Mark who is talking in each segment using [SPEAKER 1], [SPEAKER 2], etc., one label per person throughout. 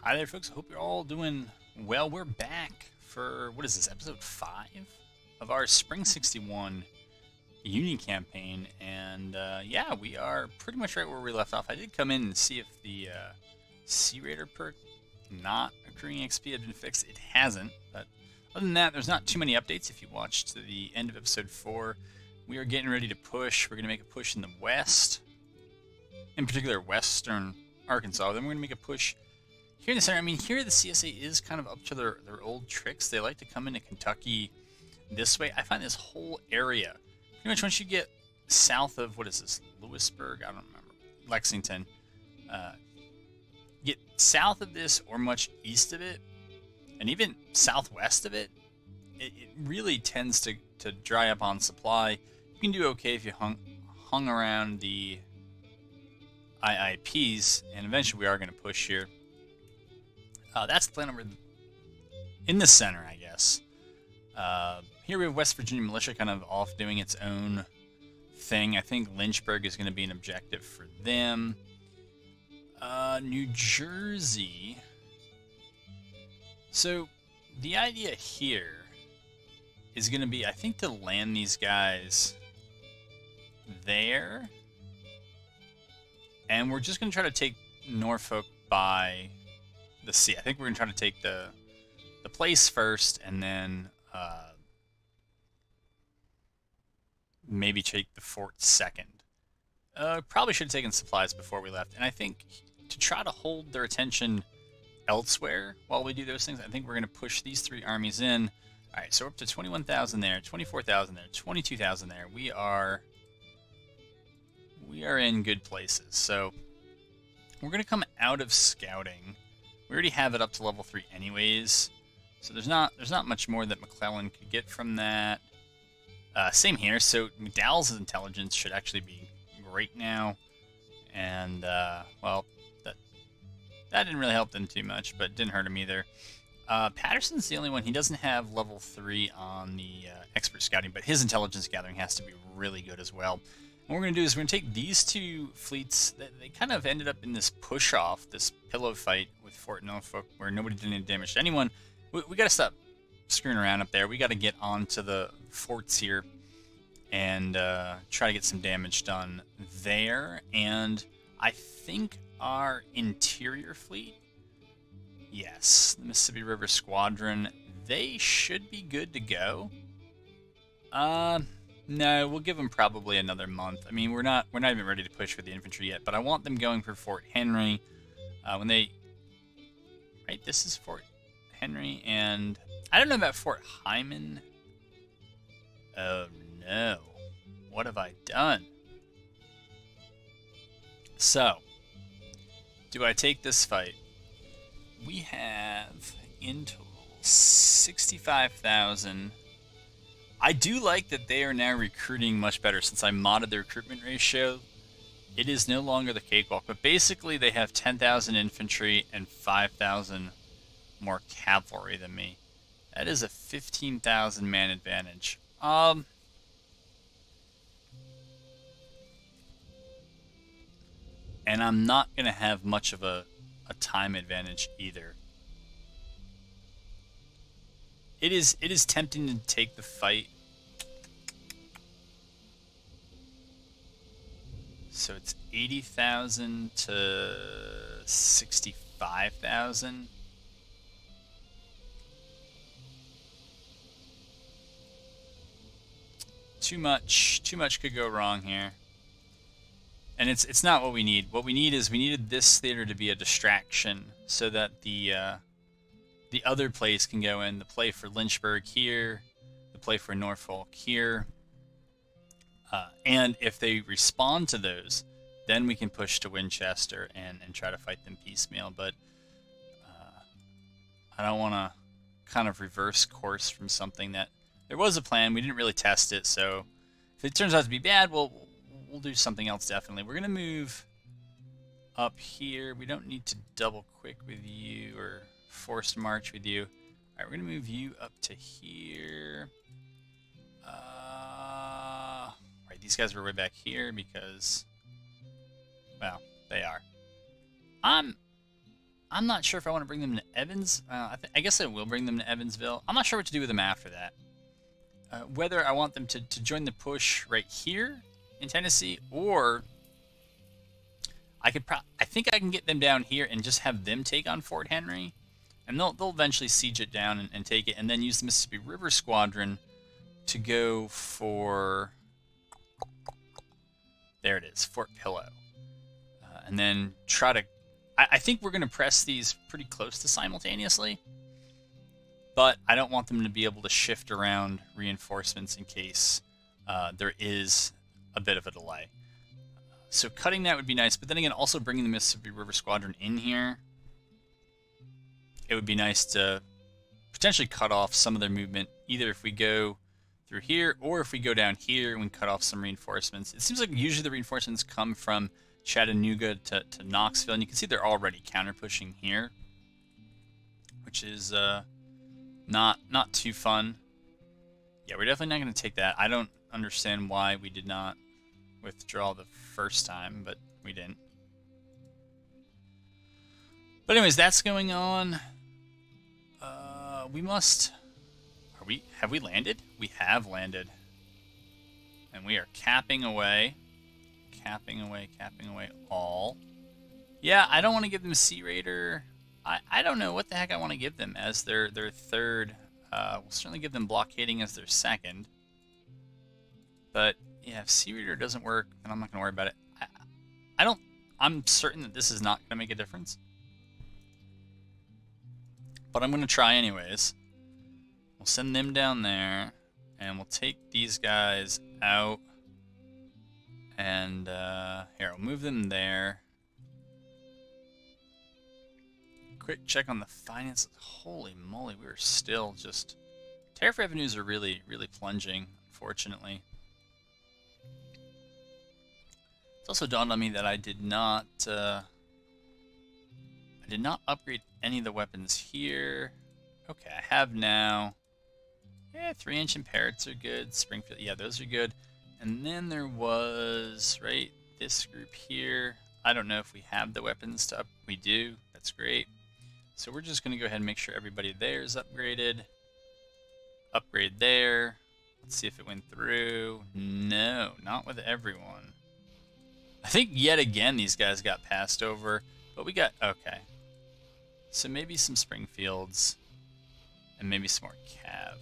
[SPEAKER 1] Hi there, folks. I hope you're all doing well. We're back for, what is this, episode 5 of our Spring 61 Union campaign. And yeah, we are pretty much right where we left off. I did come in and see if the Sea Raider perk, not accruing XP, had been fixed. It hasn't, but other than that, there's not too many updates. If you watched to the end of episode 4, we are getting ready to push. We're going to make a push in the west, in particular western Arkansas. Then we're going to make a push here in the center. I mean, here the CSA is kind of up to their old tricks. They like to come into Kentucky this way. I find this whole area, pretty much once you get south of, what is this, Lewisburg? I don't remember. Lexington. Get south of this or much east of it, and even southwest of it, it really tends to dry up on supply. You can do okay if you hung around the IIPs, and eventually we are going to push here. That's the plan over in the center, I guess. Here we have West Virginia Militia kind of off doing its own thing. I think Lynchburg is going to be an objective for them. New Jersey. So the idea here is going to be, I think, to land these guys there. And we're just going to try to take Norfolk by the sea. I think we're going to try to take the place first, and then maybe take the fort second. Probably should have taken supplies before we left. And I think to try to hold their attention elsewhere while we do those things, I think we're going to push these 3 armies in. All right, so we're up to 21,000 there, 24,000 there, 22,000 there. We are in good places. So we're going to come out of scouting. We already have it up to level 3 anyways, so there's not much more that McClellan could get from that. Same here. So McDowell's intelligence should actually be great now, and well, that didn't really help them too much, but didn't hurt him either. Patterson's the only one. He doesn't have level 3 on the expert scouting, but his intelligence gathering has to be really good as well. What we're going to do is we're going to take these 2 fleets. They kind of ended up in this push-off, this pillow fight with Fort Norfolk, where nobody did any damage to anyone. We got to stop screwing around up there. We got to get onto the forts here and try to get some damage done there. And I think our interior fleet, yes, the Mississippi River Squadron, they should be good to go. No, we'll give them probably another month. I mean, we're not even ready to push for the infantry yet, but I want them going for Fort Henry. Right, this is Fort Henry, and I don't know about Fort Hyman. Oh no, what have I done? So, do I take this fight? We have in total 65,000. I do like that they are now recruiting much better since I modded the recruitment ratio. It is no longer the cakewalk, but basically they have 10,000 infantry and 5,000 more cavalry than me. That is a 15,000 man advantage. And I'm not going to have much of a time advantage either. It is tempting to take the fight. So it's 80,000 to 65,000. Too much could go wrong here. And it's not what we need. What we need is we needed this theater to be a distraction so that the other place can go in. The play for Lynchburg here, the play for Norfolk here. And if they respond to those, then we can push to Winchester and try to fight them piecemeal. But I don't want to kind of reverse course from something that there was a plan. We didn't really test it, so if it turns out to be bad, we'll do something else definitely. We're going to move up here. We don't need to double quick with you or forced march with you. Alright, we're going to move you up to here. Right, these guys were way back here because, well, they are. I'm I'm not sure if I want to bring them to Evans. I guess I will bring them to Evansville. I'm not sure what to do with them after that. Whether I want them to join the push right here in Tennessee, or I think I can get them down here and just have them take on Fort Henry, and they'll eventually siege it down and take it, and then use the Mississippi River Squadron to go for, there it is, Fort Pillow, and then try to. I think we're going to press these pretty close to simultaneously, but I don't want them to be able to shift around reinforcements in case there is a bit of a delay. So cutting that would be nice, but then again, also bringing the Mississippi River Squadron in here, it would be nice to potentially cut off some of their movement, either if we go through here or if we go down here and we cut off some reinforcements. It seems like usually the reinforcements come from Chattanooga to Knoxville, and you can see they're already counter-pushing here, which is not too fun. Yeah, we're definitely not going to take that. I don't understand why we did not withdraw the first time, but we didn't. But anyways, that's going on. We must... Have we landed? We have landed. And we are capping away. Capping away all. Yeah, I don't want to give them Sea Raider. I don't know what the heck I want to give them as their third. We'll certainly give them blockading as their second. But yeah, if Sea Raider doesn't work, then I'm not going to worry about it. I'm certain that this is not going to make a difference. But I'm going to try anyways. We'll send them down there, and we'll take these guys out. And here, I'll move them there. Quick check on the finances. Holy moly, we're still just... Tariff revenues are really plunging, unfortunately. It's also dawned on me that I did not upgrade any of the weapons here. Okay, I have now. Yeah, 3-inch Parrots are good. Springfield, yeah, those are good. And then there was, right, this group here. I don't know if we have the weapons to up. We do. That's great. So we're just going to go ahead and make sure everybody there is upgraded. Upgrade there. Let's see if it went through. No, not with everyone. I think yet again these guys got passed over. But we got, okay. So maybe some Springfields. And maybe some more Cav.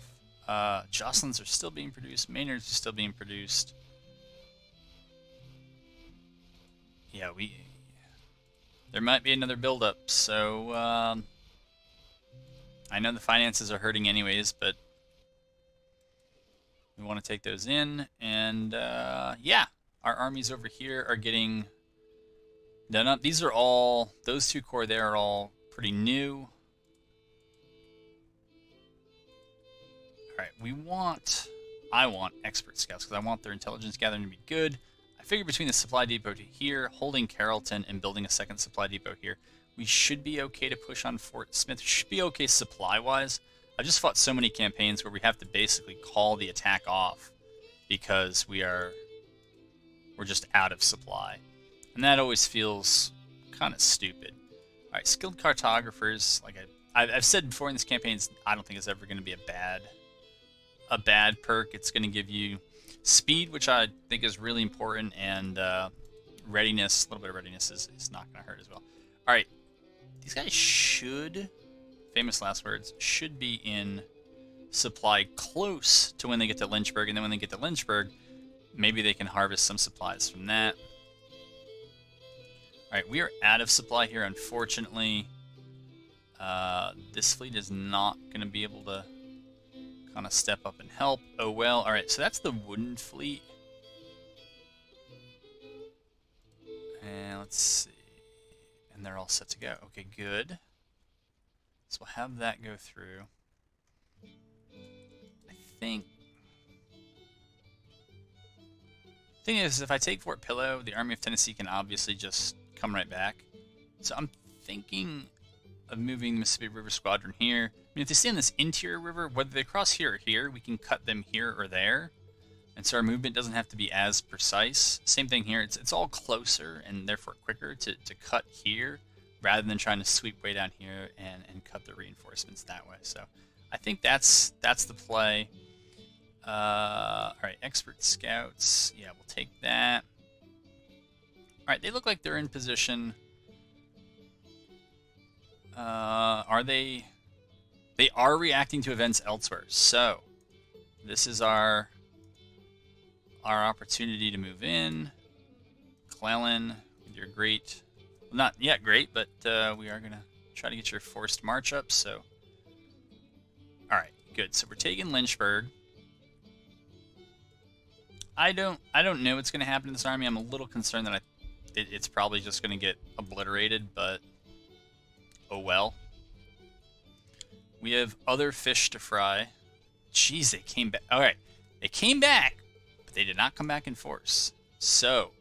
[SPEAKER 1] Jocelyn's are still being produced. Maynard's are still being produced. Yeah, there might be another buildup. So I know the finances are hurting anyways, but we want to take those in. And yeah, our armies over here are getting done up. These are all, those two corps there are all pretty new. Alright, I want expert scouts because I want their intelligence gathering to be good. I figure between the supply depot to here, holding Carrollton, and building a second supply depot here, we should be okay to push on Fort Smith. We should be okay supply-wise. I've just fought so many campaigns where we have to basically call the attack off because we're just out of supply. And that always feels kind of stupid. Alright, skilled cartographers, like I've said before in this campaign, I don't think it's ever going to be a bad perk. It's going to give you speed, which I think is really important, and readiness. A little bit of readiness is not going to hurt as well. Alright, these guys should, famous last words, should be in supply close to when they get to Lynchburg, and then when they get to Lynchburg, maybe they can harvest some supplies from that. Alright, we are out of supply here, unfortunately. This fleet is not going to be able to kind of step up and help. Oh well. Alright, so that's the wooden fleet. And let's see. And they're all set to go. Okay, good. So we'll have that go through. I think... The thing is, if I take Fort Pillow, the Army of Tennessee can obviously just come right back. So I'm thinking of moving the Mississippi River Squadron here. I mean, if they stay on this interior river, whether they cross here or here, we can cut them here or there. And so our movement doesn't have to be as precise. Same thing here. It's all closer and therefore quicker to cut here rather than trying to sweep way down here and cut the reinforcements that way. So I think that's the play. All right, expert scouts. Yeah, we'll take that. All right, they look like they're in position. Are they? They are reacting to events elsewhere. So this is our opportunity to move in. McClellan, with your great, well, not yet great, but we are gonna try to get your forced march up. So, all right, good. So we're taking Lynchburg. I don't know what's gonna happen to this army. I'm a little concerned that it's probably just gonna get obliterated, but oh well. We have other fish to fry. Jeez, they came back. All right, they came back, but they did not come back in force. So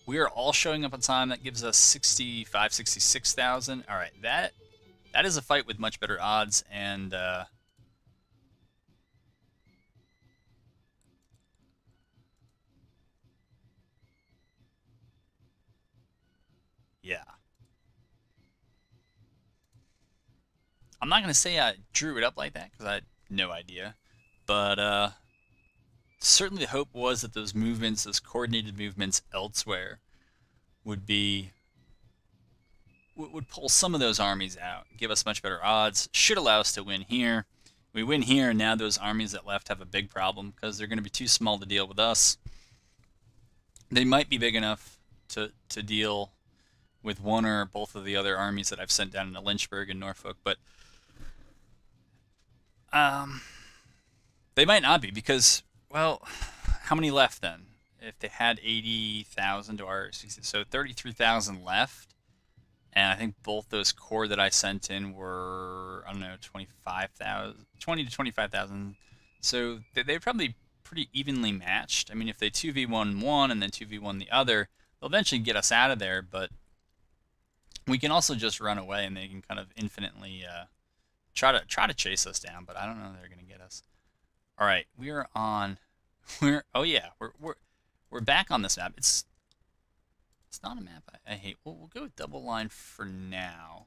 [SPEAKER 1] we are all showing up on time. That gives us 65, 66,000. All right, that is a fight with much better odds, and yeah. I'm not going to say I drew it up like that because I had no idea. But certainly the hope was that those movements, those coordinated movements elsewhere, would pull some of those armies out, give us much better odds, should allow us to win here. We win here, and now those armies that left have a big problem because they're going to be too small to deal with us. They might be big enough to deal with one or both of the other armies that I've sent down into Lynchburg and Norfolk, but they might not be because, well, how many left then? If they had 80,000 to our 60, so 33,000 left, and I think both those corps that I sent in were, I don't know, 25,000, 20 to 25,000. So they're probably pretty evenly matched. I mean, if they 2v1 one and then 2v1 the other, they'll eventually get us out of there, but we can also just run away and they can kind of infinitely try to chase us down, but I don't know if they're going to get us. All right, we are on. Oh yeah, we're back on this map. It's not a map I hate. We'll go with double line for now.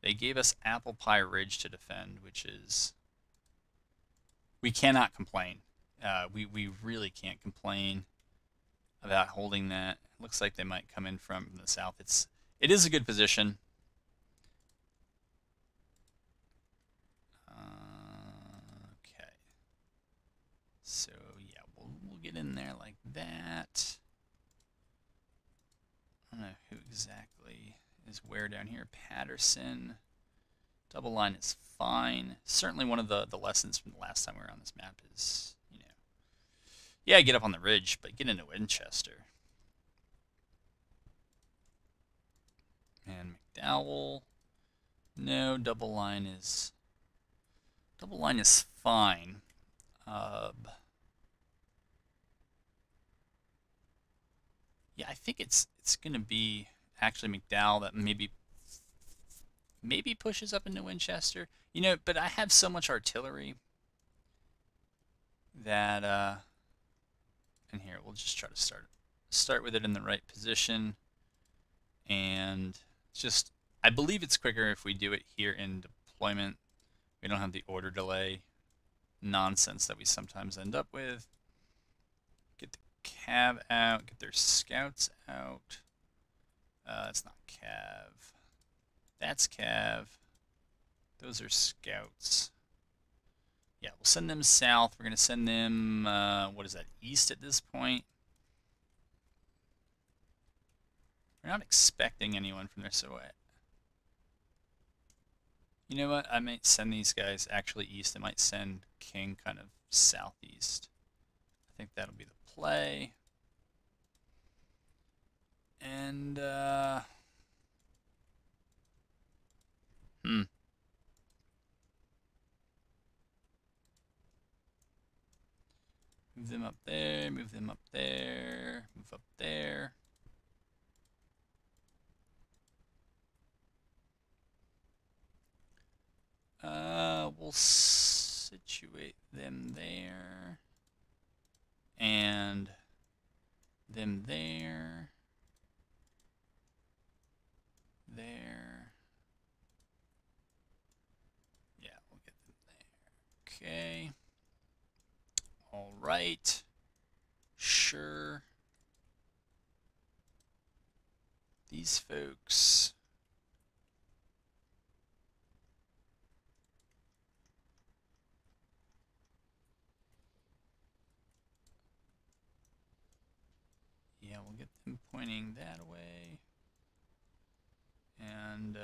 [SPEAKER 1] They gave us Apple Pie Ridge to defend, which is, we cannot complain. We really can't complain about holding that. It looks like they might come in from the south. It is a good position. Okay. So yeah, we'll get in there like that. I don't know who exactly is where down here. Patterson. Double line is fine. Certainly one of the lessons from the last time we were on this map is, you know, yeah, get up on the ridge, but get into Winchester. And McDowell. No, double line is fine. Yeah, I think it's gonna be actually McDowell that maybe pushes up into Winchester. You know, but I have so much artillery that and here we'll just try to start with it in the right position, and just, I believe it's quicker if we do it here in deployment. We don't have the order delay nonsense that we sometimes end up with. Get the cav out, get their scouts out. That's not cav. That's cav. Those are scouts. Yeah, we'll send them south. We're going to send them, what is that, east at this point? We're not expecting anyone from there, so you know what? I might send these guys actually east. I might send King kind of southeast. I think that'll be the play. And, move them up there, move them up there, move up there. We'll situate them there, and them there, there. Yeah, we'll get them there. Okay. All right. Sure. These folks. Yeah, we'll get them pointing that way. And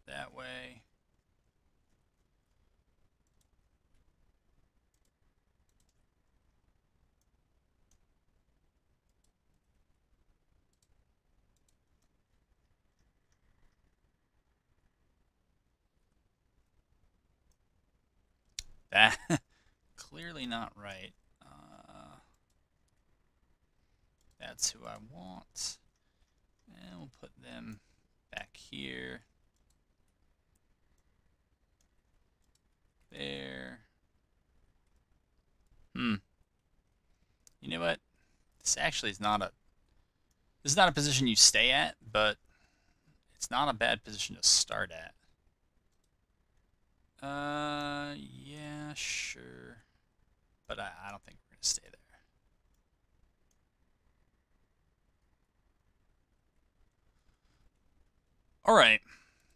[SPEAKER 1] that way. That clearly not right. That's who I want. And we'll put them back here. There. You know what? This actually is not a... This is not a position you stay at, but it's not a bad position to start at. Yeah, sure. But I don't think we're going to stay there. Alright.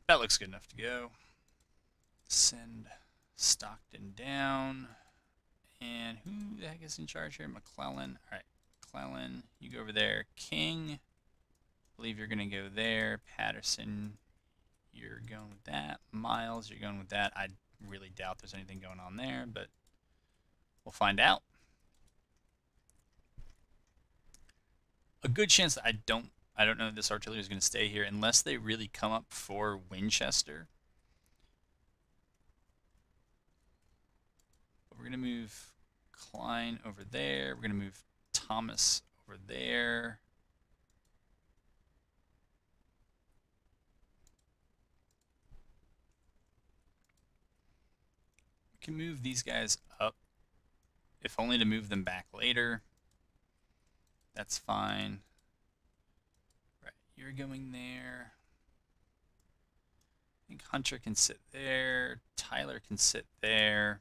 [SPEAKER 1] That looks good enough to go. Send Stockton down. And who the heck is in charge here? McClellan. Alright, McClellan, you go over there. King, I believe you're going to go there. Patterson, you're going with that. Miles, you're going with that. I really doubt there's anything going on there, but we'll find out. A good chance that I don't know that this artillery is going to stay here unless they really come up for Winchester. But we're going to move Klein over there. We're going to move Thomas over there. We can move these guys up, if only to move them back later. That's fine. Right, you're going there. I think Hunter can sit there. Tyler can sit there.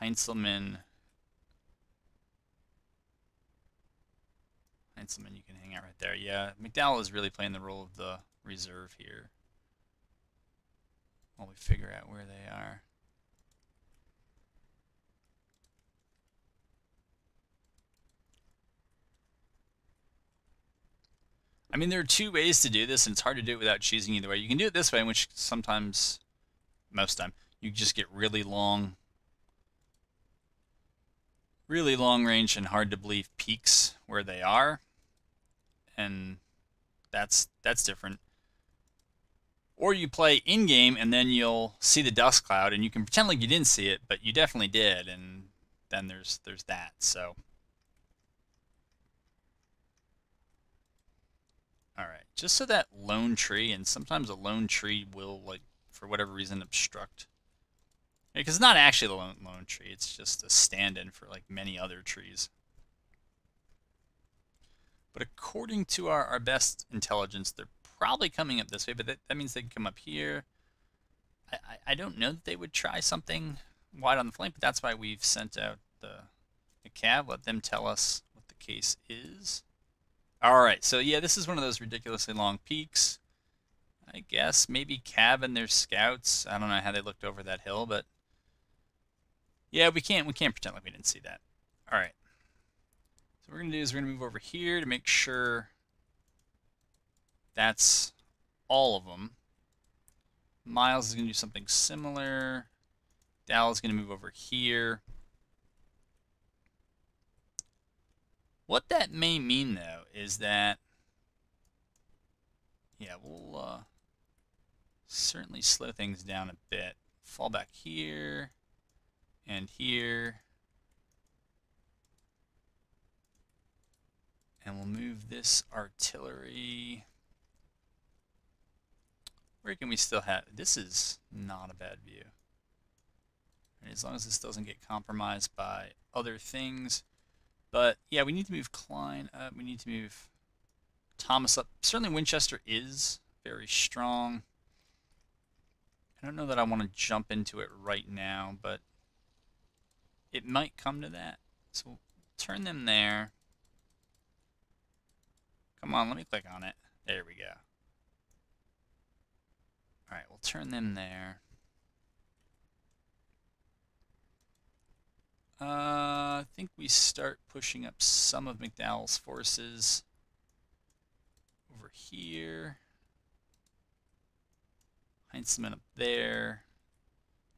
[SPEAKER 1] Heinzelman, you can hang out right there. Yeah, McDowell is really playing the role of the reserve here while we figure out where they are. I mean, there are two ways to do this, and it's hard to do it without choosing either way. You can do it this way, in which sometimes, most time, you just get really long range and hard to believe peaks where they are, and that's different. Or you play in-game, and then you'll see the dust cloud, and you can pretend like you didn't see it, but you definitely did, and then there's that. So, all right, just so that lone tree, and sometimes a lone tree will, like, for whatever reason, obstruct. Because it's not actually the lone tree, it's just a stand-in for like many other trees. But according to our best intelligence, they're probably coming up this way, but that means they can come up here. I don't know that they would try something wide on the flank, but that's why we've sent out the cav. Let them tell us what the case is. Alright, so yeah, this is one of those ridiculously long peaks. I guess maybe cav and their scouts. I don't know how they looked over that hill, but yeah, we can't pretend like we didn't see that. All right. So what we're going to do is we're going to move over here to make sure that's all of them. Miles is going to do something similar. Dal is going to move over here. What that may mean, though, is that, yeah, we'll certainly slow things down a bit. Fall back here. And here, and we'll move this artillery. Where can we still have? This is not a bad view. And as long as this doesn't get compromised by other things. But yeah, we need to move Klein up. We need to move Thomas up. Certainly Winchester is very strong. I don't know that I want to jump into it right now, but it might come to that. So we'll turn them there. Come on, let me click on it. There we go. Alright, we'll turn them there. I think we start pushing up some of McDowell's forces over here. Heinzman up there.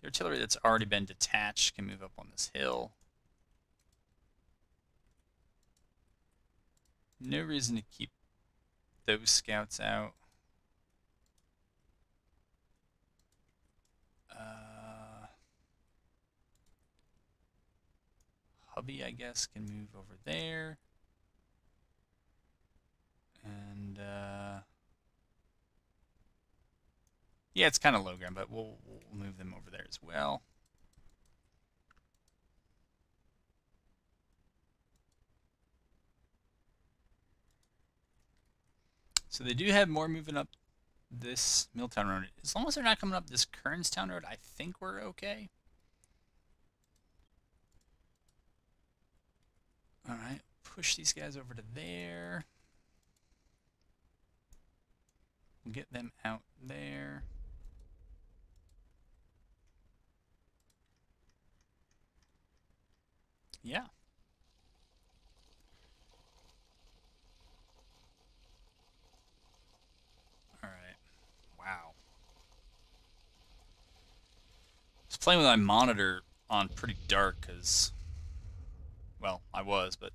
[SPEAKER 1] The artillery that's already been detached can move up on this hill. No reason to keep those scouts out. Hubby, I guess, can move over there. And, yeah, it's kind of low ground, but we'll move them over there as well. So they do have more moving up this Milltown Road. As long as they're not coming up this Kernstown Road, I think we're okay. Alright, push these guys over to there. We'll get them out there. Yeah. Alright. Wow. I was playing with my monitor on pretty dark because, well, I was, but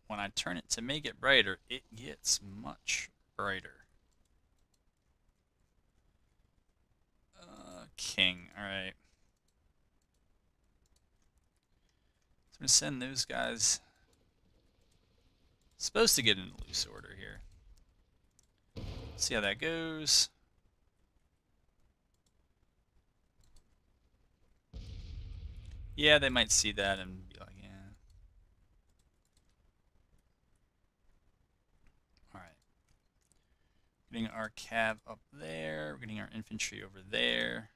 [SPEAKER 1] when I turn it to make it brighter, it gets much brighter. King, alright. So I'm going to send those guys. Supposed to get in loose order here. See how that goes. Yeah, they might see that and be like, yeah. Alright. Getting our cav up there. We're getting our infantry over there.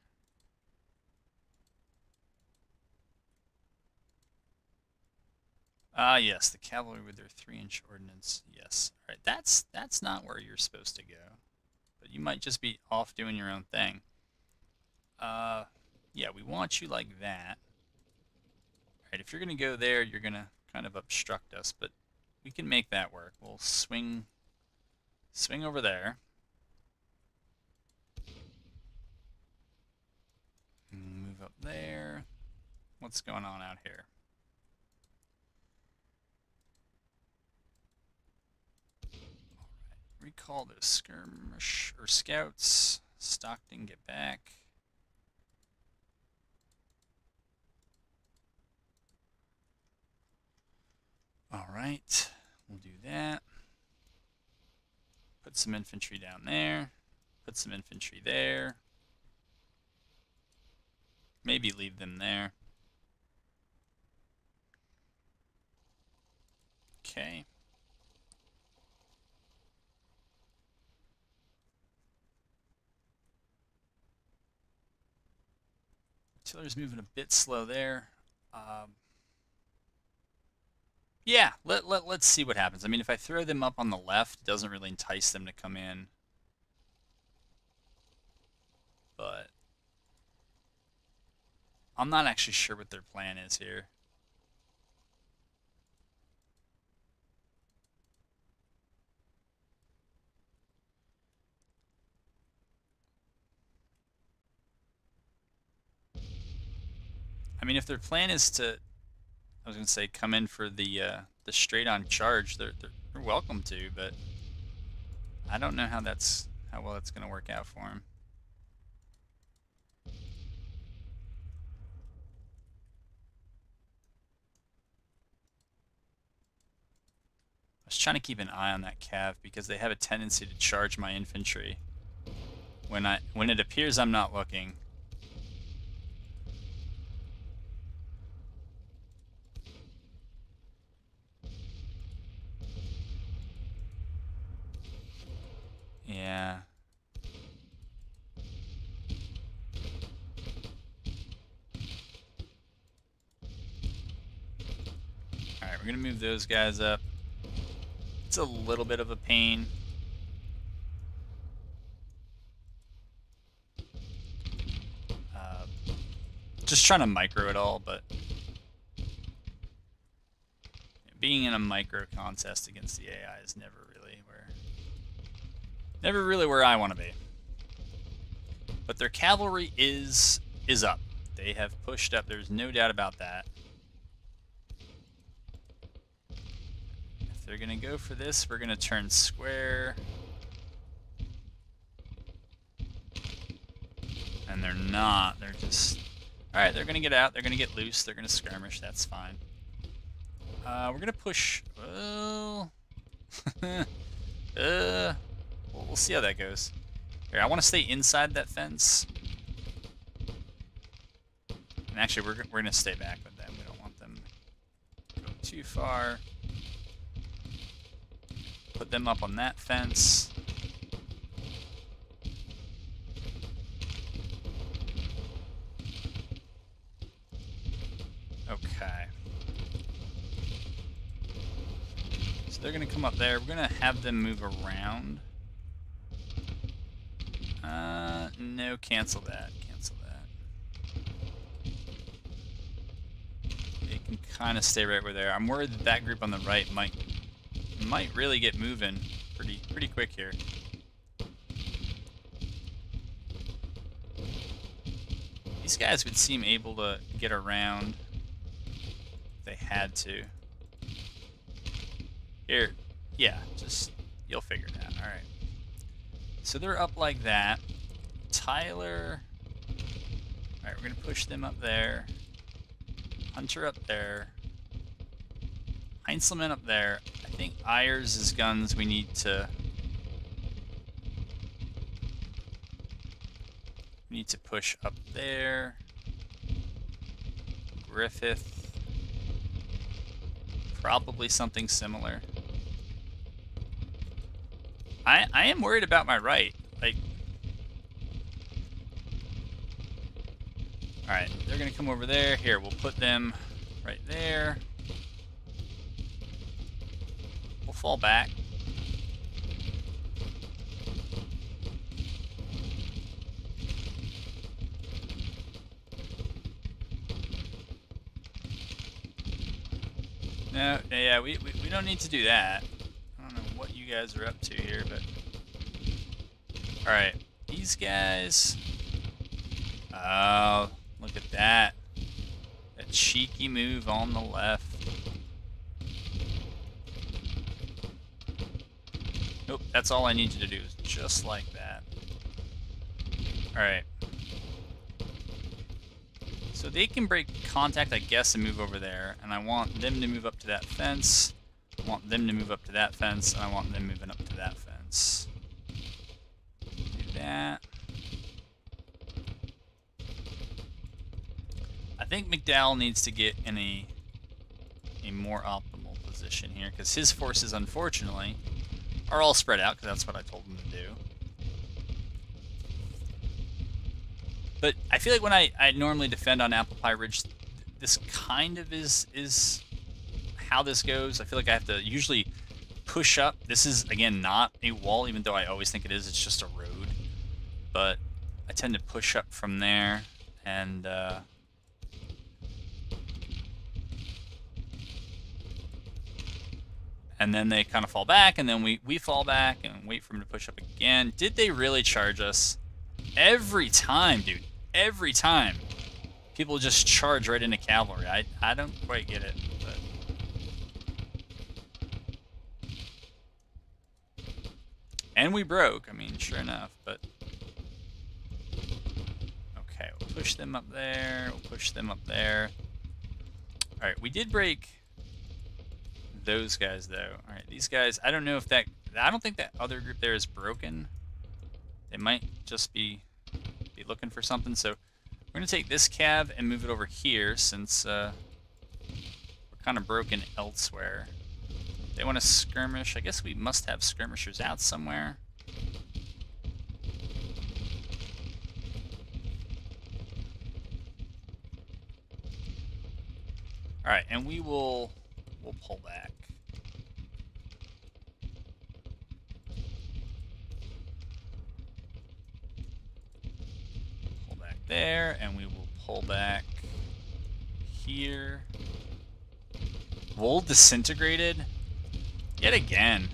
[SPEAKER 1] Ah, yes, the cavalry with their 3-inch ordnance. Yes. Alright, that's not where you're supposed to go. But you might just be off doing your own thing. Yeah, we want you like that. Alright, if you're going to go there, you're going to kind of obstruct us, but we can make that work. We'll swing over there. Move up there. What's going on out here? Alright, recall those skirmish or scouts. Stockton, get back. Alright, we'll do that. Put some infantry down there. Put some infantry there. Maybe leave them there. Okay. Artillery's moving a bit slow there. Yeah, let's see what happens. I mean, if I throw them up on the left, it doesn't really entice them to come in. But I'm not actually sure what their plan is here. I mean, if their plan is to, I was gonna say, come in for the straight-on charge, they're welcome to, but I don't know how well that's gonna work out for them. I was trying to keep an eye on that cav because they have a tendency to charge my infantry when it appears I'm not looking. Yeah. Alright, we're gonna move those guys up. It's a little bit of a pain. Just trying to micro it all, but being in a micro contest against the AI is never really where I want to be. But their cavalry is up. They have pushed up. There's no doubt about that. If they're gonna go for this, we're gonna turn square. And they're not. They're just... Alright, they're gonna get out. They're gonna get loose. They're gonna skirmish. That's fine. We're gonna push... Oh... we'll see how that goes. Here, I want to stay inside that fence. And actually, we're gonna stay back with them. We don't want them to go too far. Put them up on that fence. Okay. So they're going to come up there. We're going to have them move around. No, cancel that. Cancel that. They can kind of stay right where they are. I'm worried that that group on the right might really get moving pretty quick here. These guys would seem able to get around if they had to. Here, yeah, just, you'll figure it out. Alright. So they're up like that. Tyler... Alright, we're going to push them up there. Hunter up there. Heinzelman up there. I think Ayers' guns we need to... We need to push up there. Griffith. Probably something similar. I am worried about my right. Like, alright, they're gonna come over there. Here, we'll put them right there. We'll fall back. No, yeah, we don't need to do that. I don't know what you guys are up to here, but... Alright, these guys... Oh, look at that. That cheeky move on the left. Nope, that's all I need you to do, is just like that. Alright. So they can break contact, I guess, and move over there. And I want them to move up to that fence. I want them to move up to that fence. And I want them moving up to that fence. Do that. I think McDowell needs to get in a more optimal position here. Because his forces, unfortunately, are all spread out. Because that's what I told him to do. But I feel like when I normally defend on Apple Pie Ridge, this kind of is how this goes. I feel like I have to usually push up. This is, again, not a wall, even though I always think it is. It's just a road. But I tend to push up from there. And then they kind of fall back. And then we fall back and wait for them to push up again. Did they really charge us? Every time, dude. Every time. People just charge right into cavalry. I don't quite get it. But... And we broke. I mean, sure enough. But... Okay, we'll push them up there. We'll push them up there. Alright, we did break those guys, though. Alright, these guys... I don't know if that... I don't think that other group there is broken. They might just be looking for something, so we're going to take this cav and move it over here since we're kind of broken elsewhere. They want to skirmish. I guess we must have skirmishers out somewhere. All right, and we'll pull back. Pull back there, and we will pull back here. Wool disintegrated yet again.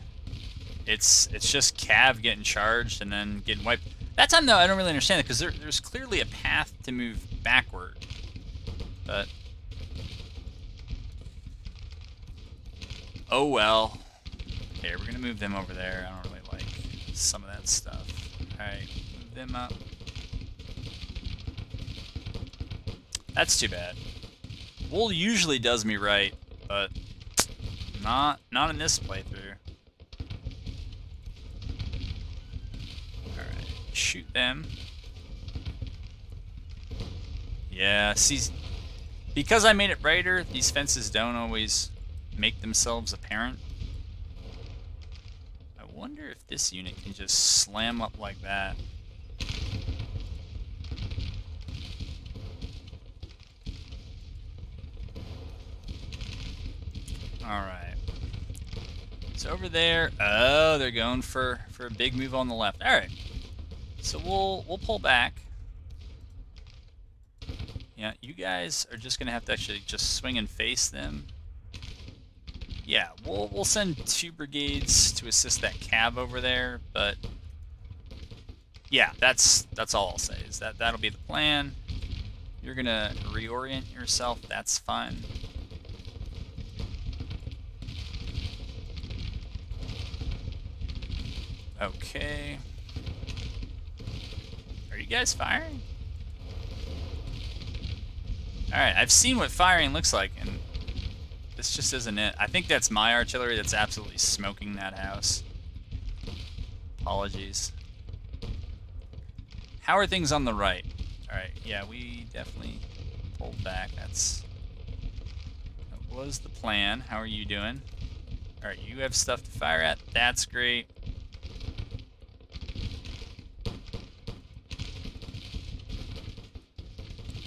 [SPEAKER 1] It's just Cav getting charged and then getting wiped. That time though, I don't really understand it because there's clearly a path to move backward, but oh well. Okay, we're gonna move them over there. I don't really like some of that stuff. All right, move them up. That's too bad. Wool usually does me right, but not in this playthrough. Alright, shoot them. Yeah, see, because I made it brighter, these fences don't always make themselves apparent. I wonder if this unit can just slam up like that. Alright. So over there, oh, they're going for a big move on the left. Alright. So we'll pull back. Yeah, you guys are just gonna have to actually just swing and face them. Yeah, we'll send 2 brigades to assist that cab over there, but yeah, that's all I'll say, is that'll be the plan. You're gonna reorient yourself, that's fine. Okay. Are you guys firing? Alright, I've seen what firing looks like, and this just isn't it. I think that's my artillery that's absolutely smoking that house. Apologies. How are things on the right? Alright, yeah, we definitely pulled back. That was the plan. How are you doing? Alright, you have stuff to fire at. That's great.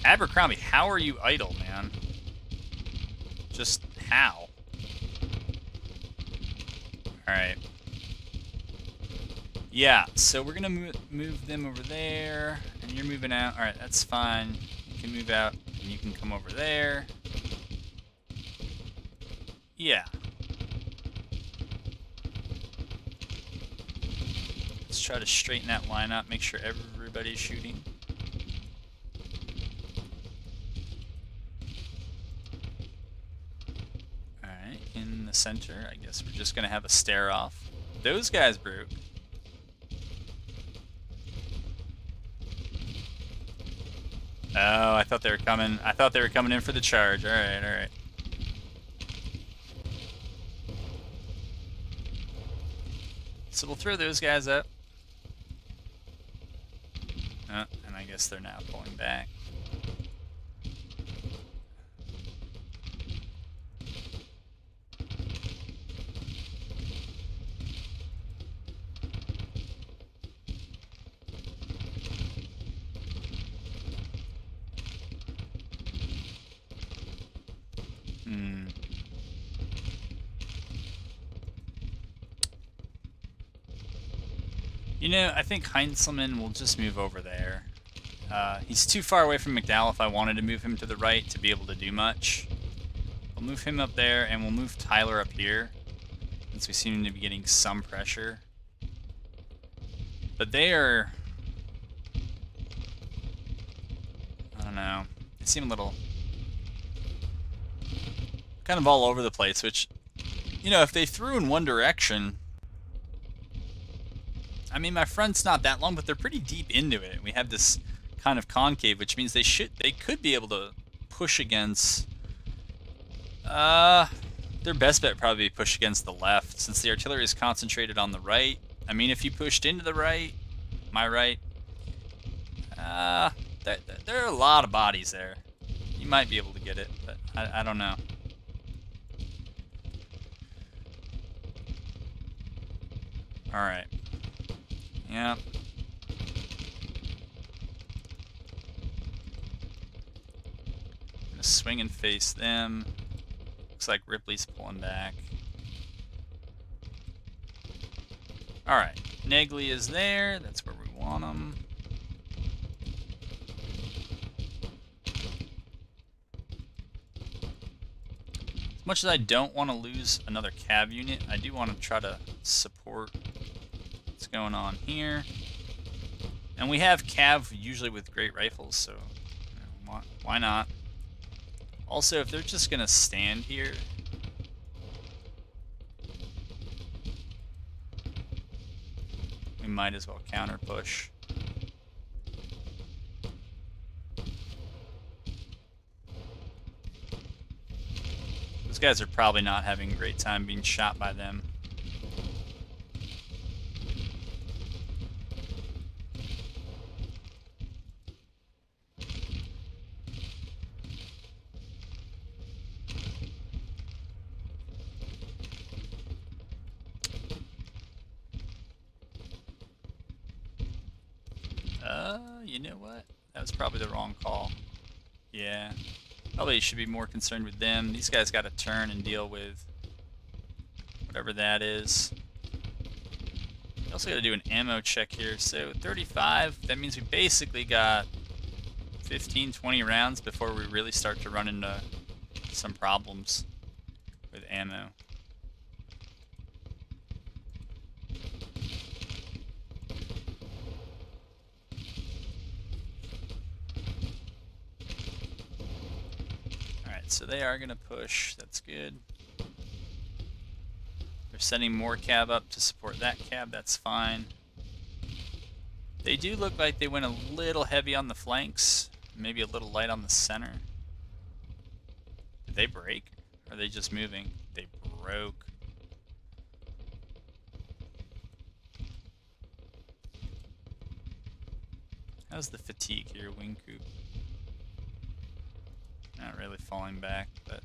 [SPEAKER 1] Abercrombie, how are you idle, man? Just how? Alright. Yeah, so we're gonna move them over there, and you're moving out. Alright, that's fine. You can move out, and you can come over there. Yeah. Let's try to straighten that line up, make sure everybody's shooting. Alright, in the center, I guess we're just gonna have a stare off. Those guys broke. Oh, I thought they were coming. I thought they were coming in for the charge. Alright, alright. So we'll throw those guys up. Oh, and I guess they're now pulling back. You know, I think Heinzelman will just move over there. He's too far away from McDowell if I wanted to move him to the right to be able to do much. We'll move him up there, and we'll move Tyler up here, since we seem to be getting some pressure. But they are... I don't know. They seem a little... kind of all over the place, which... You know, if they threw in one direction... I mean, my front's not that long, but they're pretty deep into it. We have this kind of concave, which means they could be able to push against... their best bet would probably be push against the left, since the artillery is concentrated on the right. I mean, if you pushed into the right, my right, there are a lot of bodies there. You might be able to get it, but I don't know. Alright. Yep. I'm gonna swing and face them. Looks like Ripley's pulling back. Alright, Negley is there. That's where we want him. As much as I don't want to lose another cav unit, I do want to try to support what's going on here. And we have cav usually with great rifles, so you know, why not? Also, if they're just going to stand here, we might as well counter push. Those guys are probably not having a great time being shot by them. You know what? That was probably the wrong call. Yeah. Probably should be more concerned with them. These guys got to turn and deal with whatever that is. We also got to do an ammo check here. So 35, that means we basically got 15, 20 rounds before we really start to run into some problems with ammo. So they are going to push. That's good. They're sending more cab up to support that cab. That's fine. They do look like they went a little heavy on the flanks. Maybe a little light on the center. Did they break? Or are they just moving? They broke. How's the fatigue here, Wing Coop? Not really falling back, but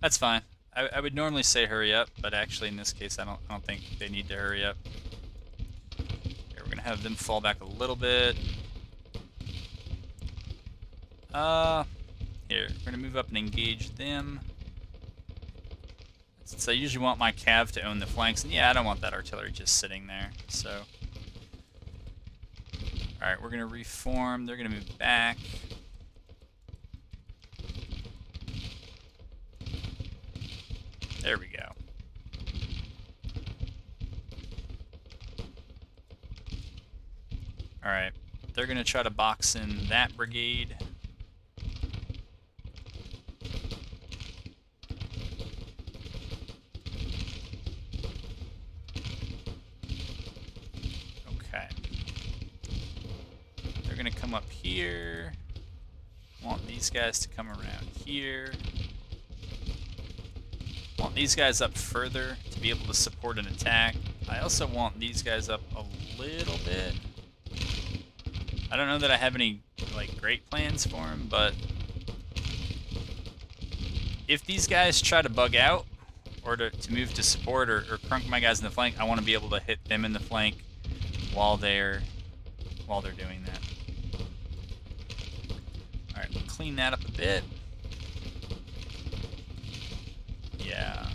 [SPEAKER 1] that's fine. I would normally say hurry up, but actually in this case I don't think they need to hurry up. Here, we're gonna have them fall back a little bit. Here, we're gonna move up and engage them. Since I usually want my cav to own the flanks, and yeah, I don't want that artillery just sitting there, so. Alright, we're gonna reform, they're gonna move back. There we go. Alright, they're going to try to box in that brigade. Okay. They're going to come up here. Want these guys to come around here. Want these guys up further to be able to support an attack. I also want these guys up a little bit. I don't know that I have any like great plans for them, but if these guys try to bug out or to move to support or crunk my guys in the flank, I want to be able to hit them in the flank while they're doing that. All right, we'll clean that up a bit. Yeah,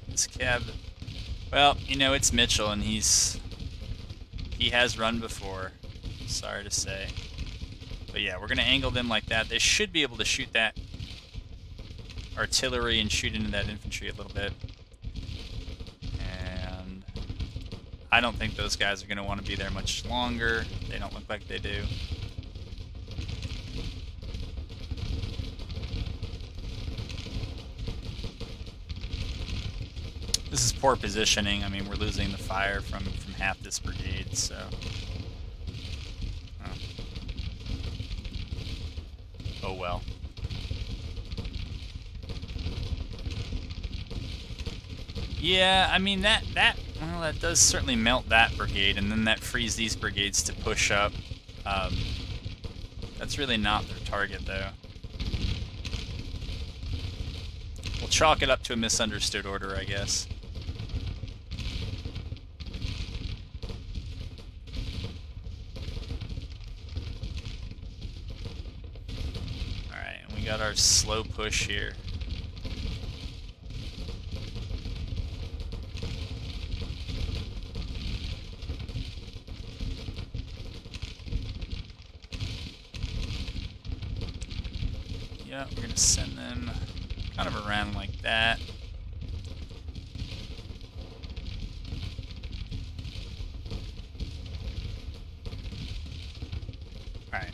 [SPEAKER 1] this cab. Well, you know, it's Mitchell, and he has run before. Sorry to say, but yeah, we're gonna angle them like that. They should be able to shoot that artillery and shoot into that infantry a little bit. And I don't think those guys are gonna want to be there much longer. They don't look like they do. This is poor positioning. I mean, we're losing the fire from half this brigade, so. Oh well. Yeah, I mean that does certainly melt that brigade, and then that frees these brigades to push up. That's really not their target, though. We'll chalk it up to a misunderstood order, I guess. Alright, and we got our slow push here. Yeah, we're going to send them kind of around like that. Alright.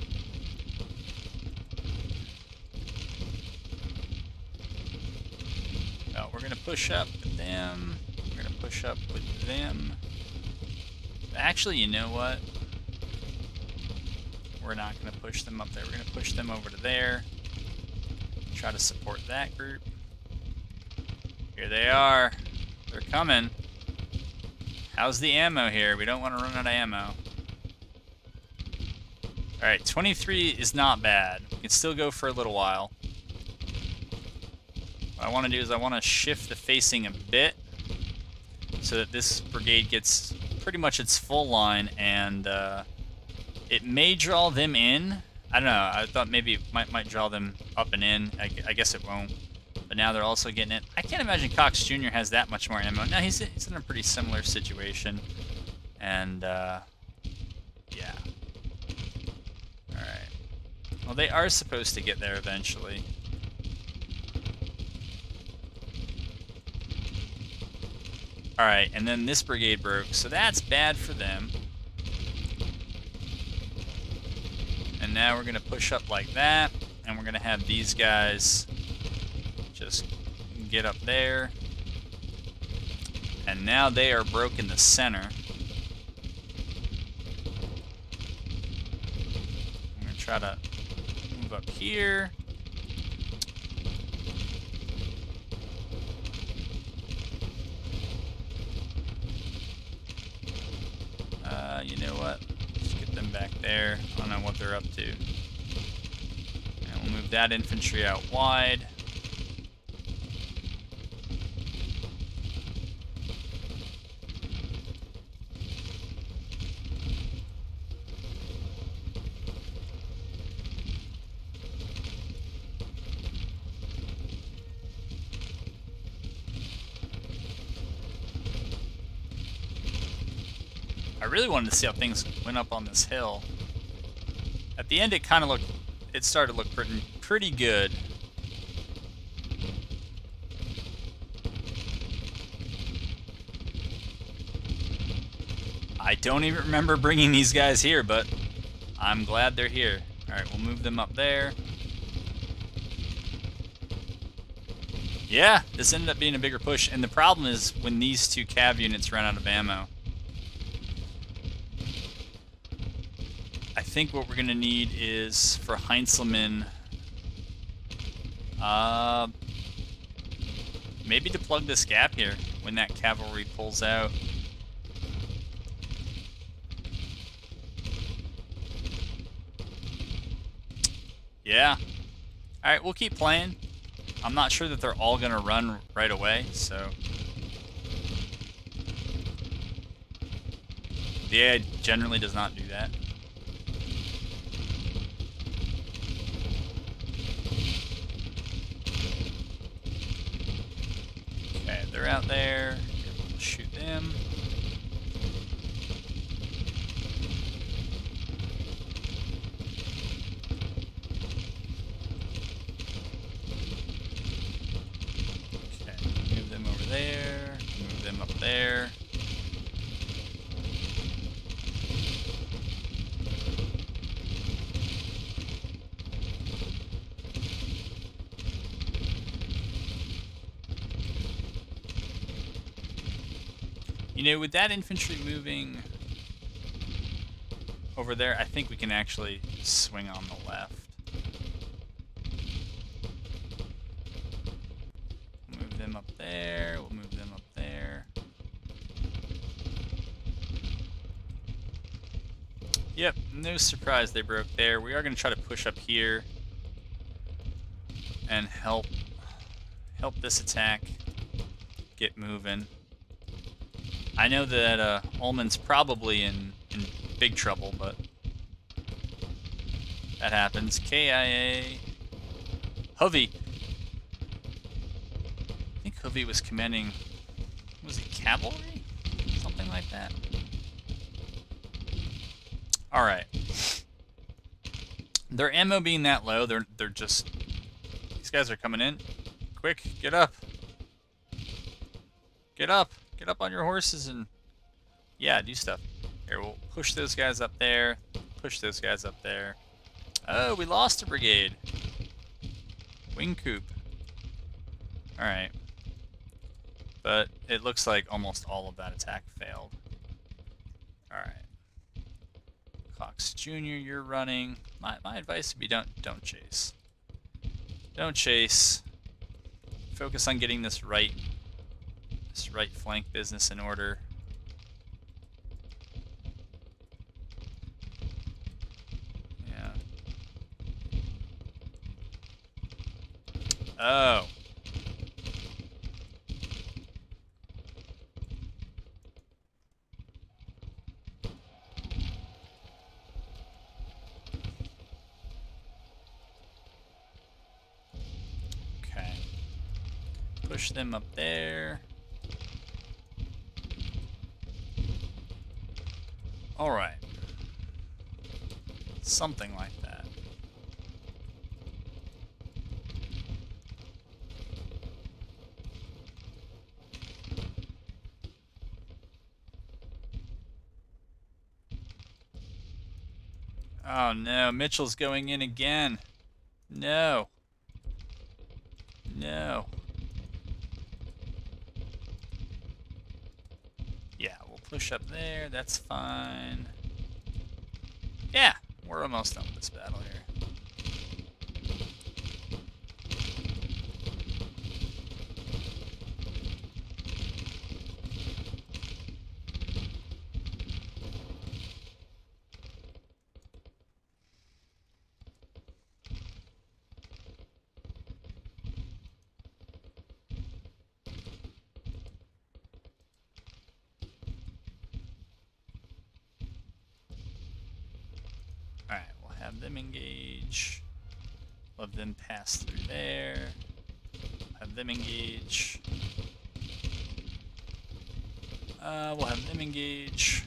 [SPEAKER 1] Well, we're going to push up with them. We're going to push up with them. Actually, you know what? We're not going to push them up there. We're going to push them over to there. Try to support that group. Here they are. They're coming. How's the ammo here? We don't want to run out of ammo. Alright, 23 is not bad. We can still go for a little while. What I want to do is I want to shift the facing a bit so that this brigade gets pretty much its full line, and it may draw them in. I don't know. I thought maybe it might draw them up and in. I guess it won't. But now they're also getting it. I can't imagine Cox Jr. has that much more ammo. No, he's in a pretty similar situation. And, yeah. Alright. Well, they are supposed to get there eventually. Alright, and then this brigade broke, so that's bad for them. And now we're going to push up like that, and we're going to have these guys just get up there. And now they are broke in the center. I'm going to try to move up here. You know what? Just get them back there. I don't know what they're up to. And we'll move that infantry out wide. I really wanted to see how things went up on this hill. At the end, it kind of looked, it started to look pretty good. I don't even remember bringing these guys here, but I'm glad they're here. All right, we'll move them up there. Yeah, this ended up being a bigger push, and the problem is when these two cav units run out of ammo. I think what we're going to need is for Heinzelman, maybe to plug this gap here when that cavalry pulls out. Yeah. Alright, we'll keep playing. I'm not sure that they're all going to run right away, so. The AI generally does not do that. Okay, they're out there. We'll shoot them. Okay, move them over there. Move them up there. You know, with that infantry moving over there, I think we can actually swing on the left. Move them up there. We'll move them up there. Yep, no surprise they broke there. We are going to try to push up here and help this attack get moving. I know that Ullman's probably in big trouble, but that happens. KIA. Hovey. I think Hovey was commanding, was it cavalry? Something like that. Alright. Their ammo being that low, they're just guys are coming in. Quick, get up. Get up. Get up on your horses and... yeah, do stuff. Here, we'll push those guys up there. Push those guys up there. Oh, we lost a brigade. Wing coup. Alright. But it looks like almost all of that attack failed. Alright. Cox Jr., you're running. My advice would be don't chase. Don't chase. Focus on getting this right flank business in order. Yeah. Oh. Okay. Push them up there. All right. Something like that. Oh no, Mitchell's going in again. No. No. Yeah, we'll push up there. That's fine. Yeah, we're almost done with this battle here. Alright, we'll have them engage. We'll have them pass through there. Have them engage. We'll have them engage.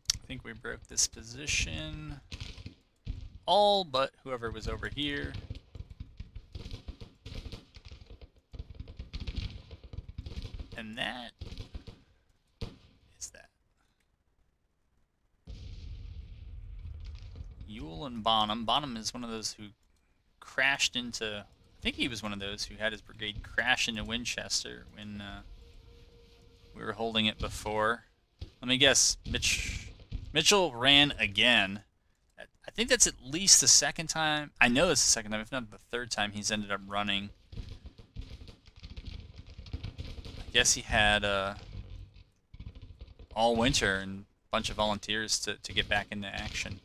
[SPEAKER 1] I think we broke this position. All but whoever was over here. And that is that. Ewell and Bonham. Bonham is one of those who crashed into... I think he was one of those who had his brigade crash into Winchester when we were holding it before. Let me guess. Mitchell ran again. I think that's at least the second time. I know it's the second time, if not the third time he's ended up running. I guess he had all winter and a bunch of volunteers to get back into action.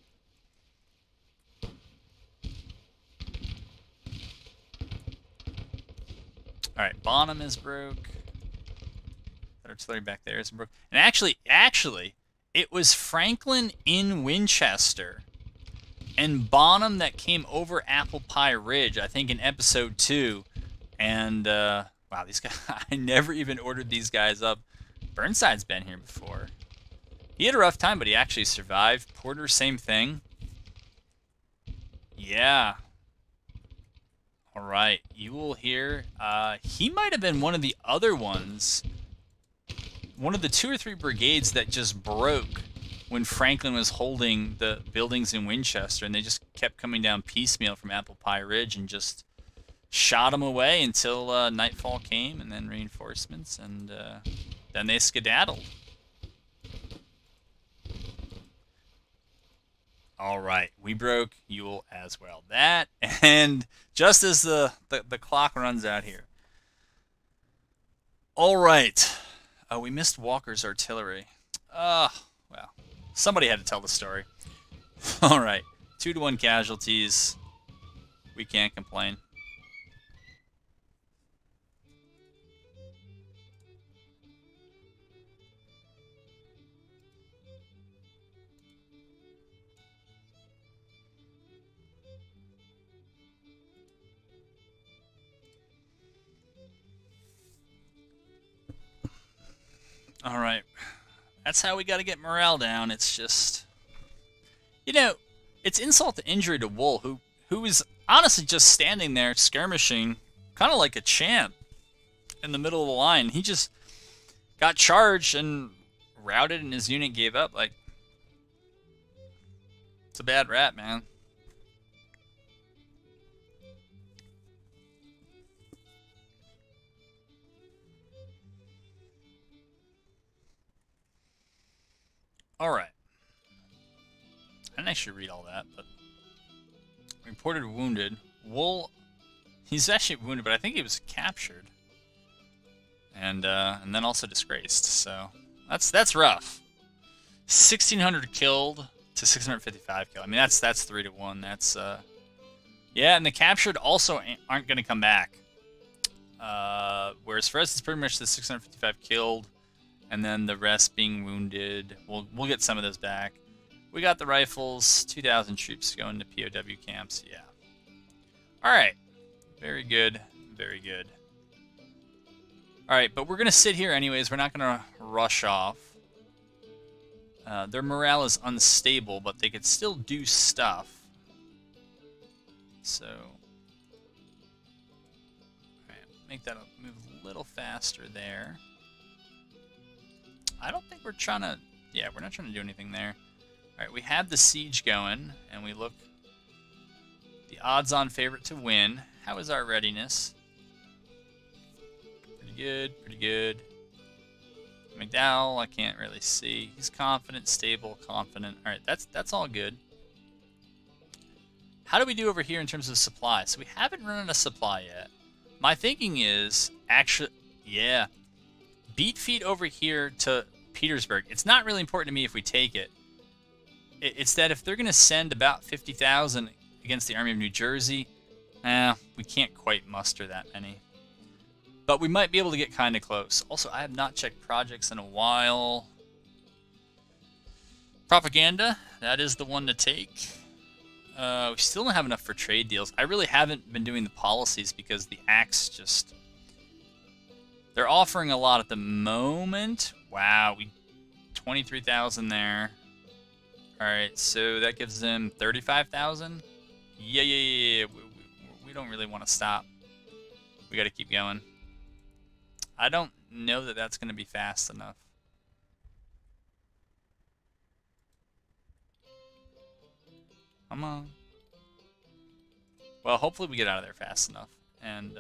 [SPEAKER 1] Alright, Bonham is broke. That artillery back there is broke. And actually, it was Franklin in Winchester and Bonham that came over Apple Pie Ridge, I think in episode 2. And, wow, these guys, I never even ordered these guys up. Burnside's been here before. He had a rough time, but he actually survived. Porter, same thing. Yeah. All right, Ewell here. He might have been one of the other ones. One of the 2 or 3 brigades that just broke when Franklin was holding the buildings in Winchester, and they just kept coming down piecemeal from Apple Pie Ridge and just shot them away until nightfall came, and then reinforcements, and then they skedaddled. All right, we broke Ewell as well. That, and just as the clock runs out here. All right. Oh, we missed Walker's artillery. Well, somebody had to tell the story. All right, 2-to-1 casualties. We can't complain. All right. That's how we got to get morale down. It's just, you know, it's insult to injury to Wool, who is honestly just standing there skirmishing, kind of like a champ in the middle of the line. He just got charged and routed, and his unit gave up. Like, it's a bad rap, man. All right. I didn't actually read all that, but reported wounded. Wool, he's actually wounded, but I think he was captured, and then also disgraced. So that's rough. 1,600 killed to 655 killed. I mean, that's 3 to 1. That's yeah, and the captured also aren't going to come back. Whereas for us, it's pretty much the 655 killed, and then the rest being wounded. We'll get some of those back. We got the rifles, 2,000 troops going to POW camps. Yeah. All right. Very good. Very good. All right, but we're going to sit here anyways. We're not going to rush off. Their morale is unstable, but they could still do stuff. So, all right, make that move a little faster there. I don't think we're trying to... Yeah, we're not trying to do anything there. All right, we have the siege going, and we look the odds-on favorite to win. How is our readiness? Pretty good, pretty good. McDowell, I can't really see. He's confident, stable, confident. All right, that's all good. How do we do over here in terms of supply? So we haven't run out of supply yet. My thinking is actually, yeah, beat feet over here to Petersburg. It's not really important to me if we take it. It's that if they're going to send about 50,000 against the Army of New Jersey, we can't quite muster that many. But we might be able to get kind of close. Also, I have not checked projects in a while. Propaganda, that is the one to take. We still don't have enough for trade deals. I really haven't been doing the policies because the acts just... They're offering a lot at the moment. Wow, 23,000 there. Alright, so that gives them 35,000. Yeah. We don't really want to stop. We got to keep going. I don't know that that's going to be fast enough. Come on. Well, hopefully we get out of there fast enough. And,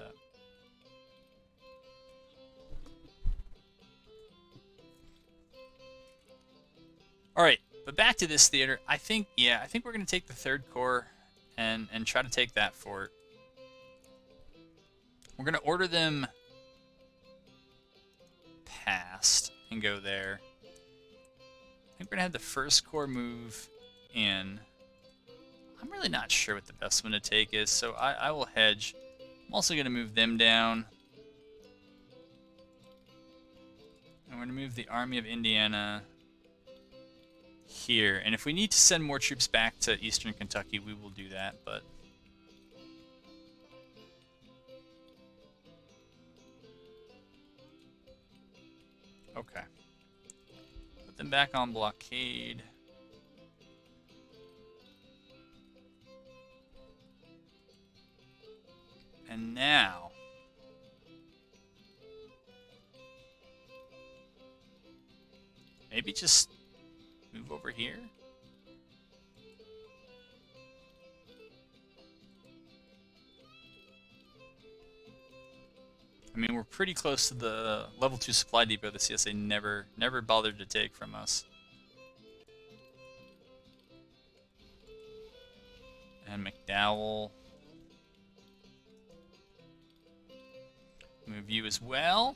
[SPEAKER 1] alright, but back to this theater. I think we're going to take the 3rd Corps and try to take that fort. We're going to order them past and go there. I think we're going to have the 1st Corps move in. I'm really not sure what the best one to take is, so I will hedge. I'm also going to move them down. And we're going to move the Army of Indiana here. And if we need to send more troops back to eastern Kentucky, we will do that, but... Okay. Put them back on blockade. And now... maybe just move over here? I mean, we're pretty close to the level 2 supply depot the CSA never bothered to take from us. And McDowell. Move you as well.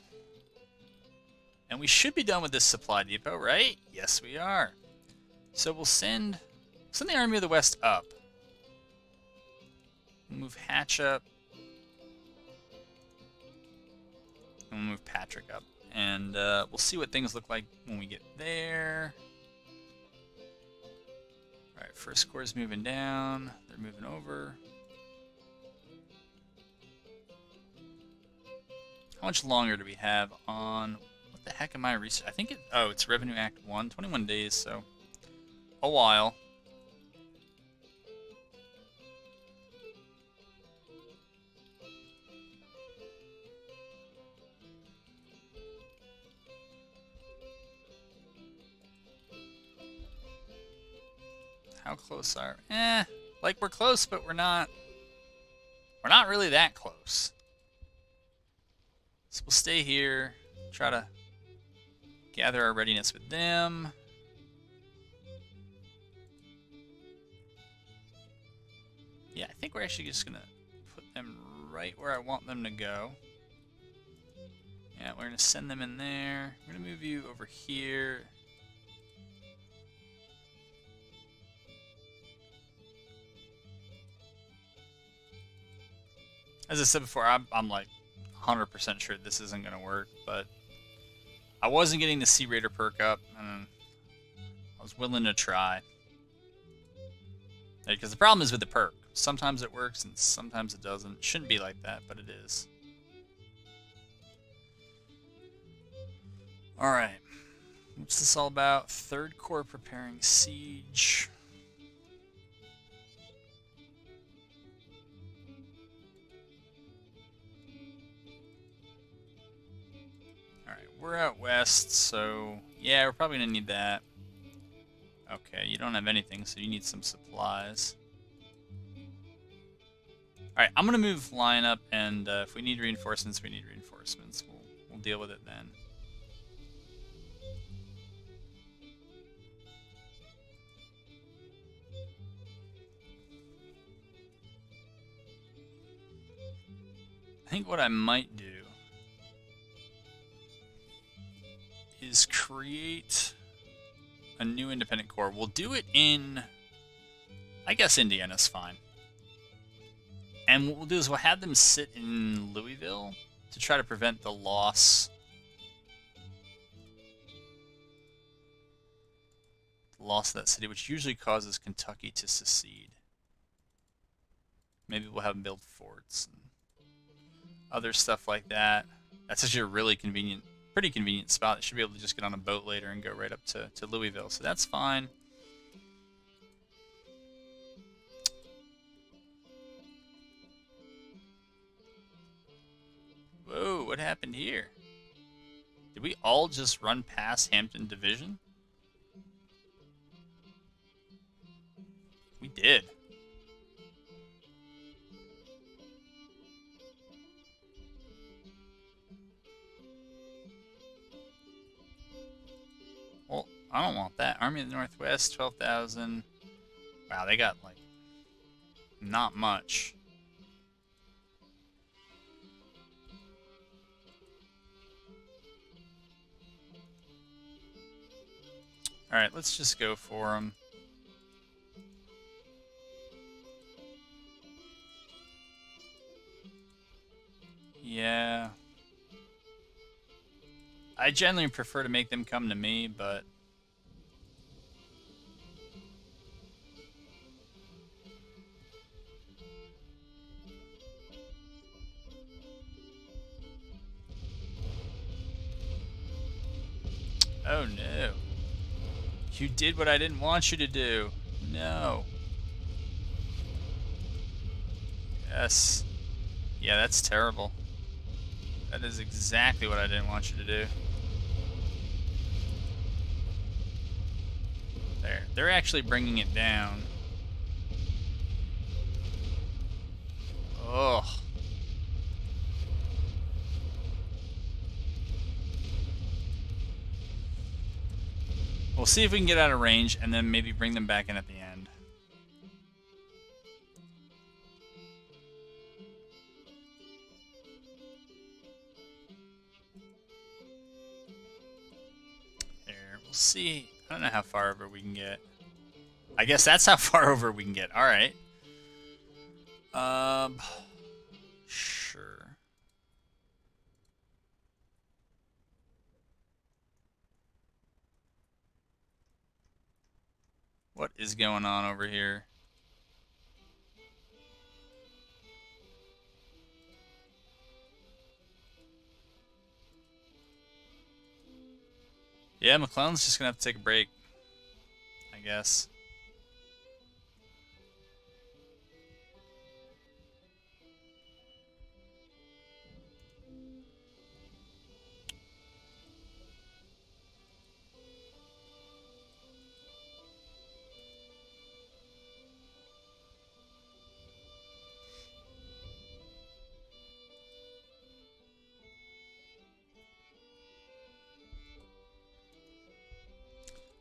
[SPEAKER 1] And we should be done with this supply depot, right? Yes, we are. So we'll send the Army of the West up. We'll move Hatch up. And we'll move Patrick up. And we'll see what things look like when we get there. Alright, 1st Corps is moving down. They're moving over. How much longer do we have on... What the heck am I researching? I think it... Oh, it's Revenue Act 1. 21 days, so... A while. How close are... like we're close, but we're not... We're not really that close. So we'll stay here, try to gather our readiness with them. Yeah, I think we're actually just gonna put them right where I want them to go. Yeah, we're gonna send them in there. We're gonna move you over here. As I said before, I'm like 100% sure this isn't going to work, but I wasn't getting the Sea Raider perk up, and I was willing to try. Because the problem is with the perk. Sometimes it works, and sometimes it doesn't. It shouldn't be like that, but it is. Alright. What's this all about? Third Corps preparing siege. We're out west, so yeah, we're probably gonna need that. Okay, you don't have anything, so you need some supplies. Alright, I'm gonna move line up, and if we need reinforcements, we need reinforcements. We'll deal with it then. I think what I might do is create a new independent corps. We'll do it in... I guess Indiana's fine. And what we'll do is we'll have them sit in Louisville to try to prevent the loss. The loss of that city, which usually causes Kentucky to secede. Maybe we'll have them build forts and other stuff like that. That's actually a really convenient, pretty convenient spot. They should be able to just get on a boat later and go right up to Louisville, so that's fine. Whoa, what happened here? Did we all just run past Hampton Division? We did. Well, I don't want that. Army of the Northwest, 12,000. Wow, they got, like, not much. Alright, let's just go for them. Yeah. I generally prefer to make them come to me, but... Oh no. You did what I didn't want you to do. No. Yes. Yeah, that's terrible. That is exactly what I didn't want you to do. There. They're actually bringing it down. Ugh. We'll see if we can get out of range and then maybe bring them back in at the end. There, we'll see. I don't know how far over we can get. I guess that's how far over we can get. Alright. Sure. What is going on over here? Yeah, McClellan's just gonna have to take a break, I guess.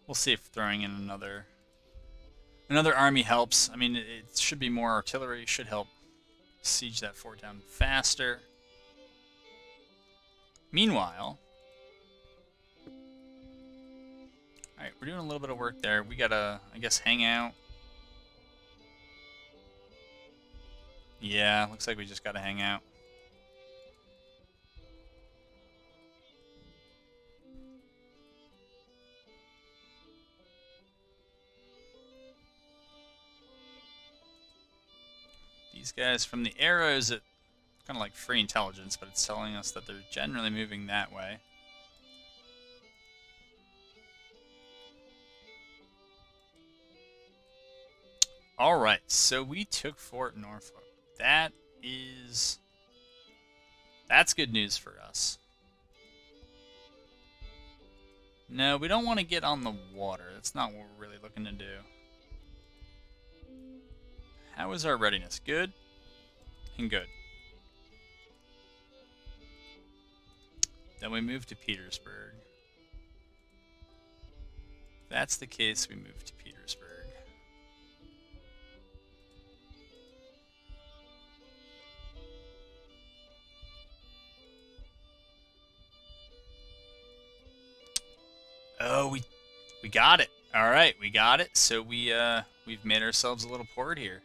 [SPEAKER 1] We'll see if throwing in another army helps. I mean, it should be more artillery. It should help siege that fort down faster. Meanwhile, alright, we're doing a little bit of work there. We gotta, I guess, hang out. Yeah, looks like we just gotta hang out. These guys from the arrows, it kind of like free intelligence, but it's telling us that they're generally moving that way. Alright, so we took Fort Norfolk. That's good news for us. No, we don't want to get on the water. That's not what we're really looking to do. How is our readiness? Good? And good. Then we move to Petersburg. If that's the case, we move to Petersburg. Oh, we got it. All right, we got it. So we've made ourselves a little port here.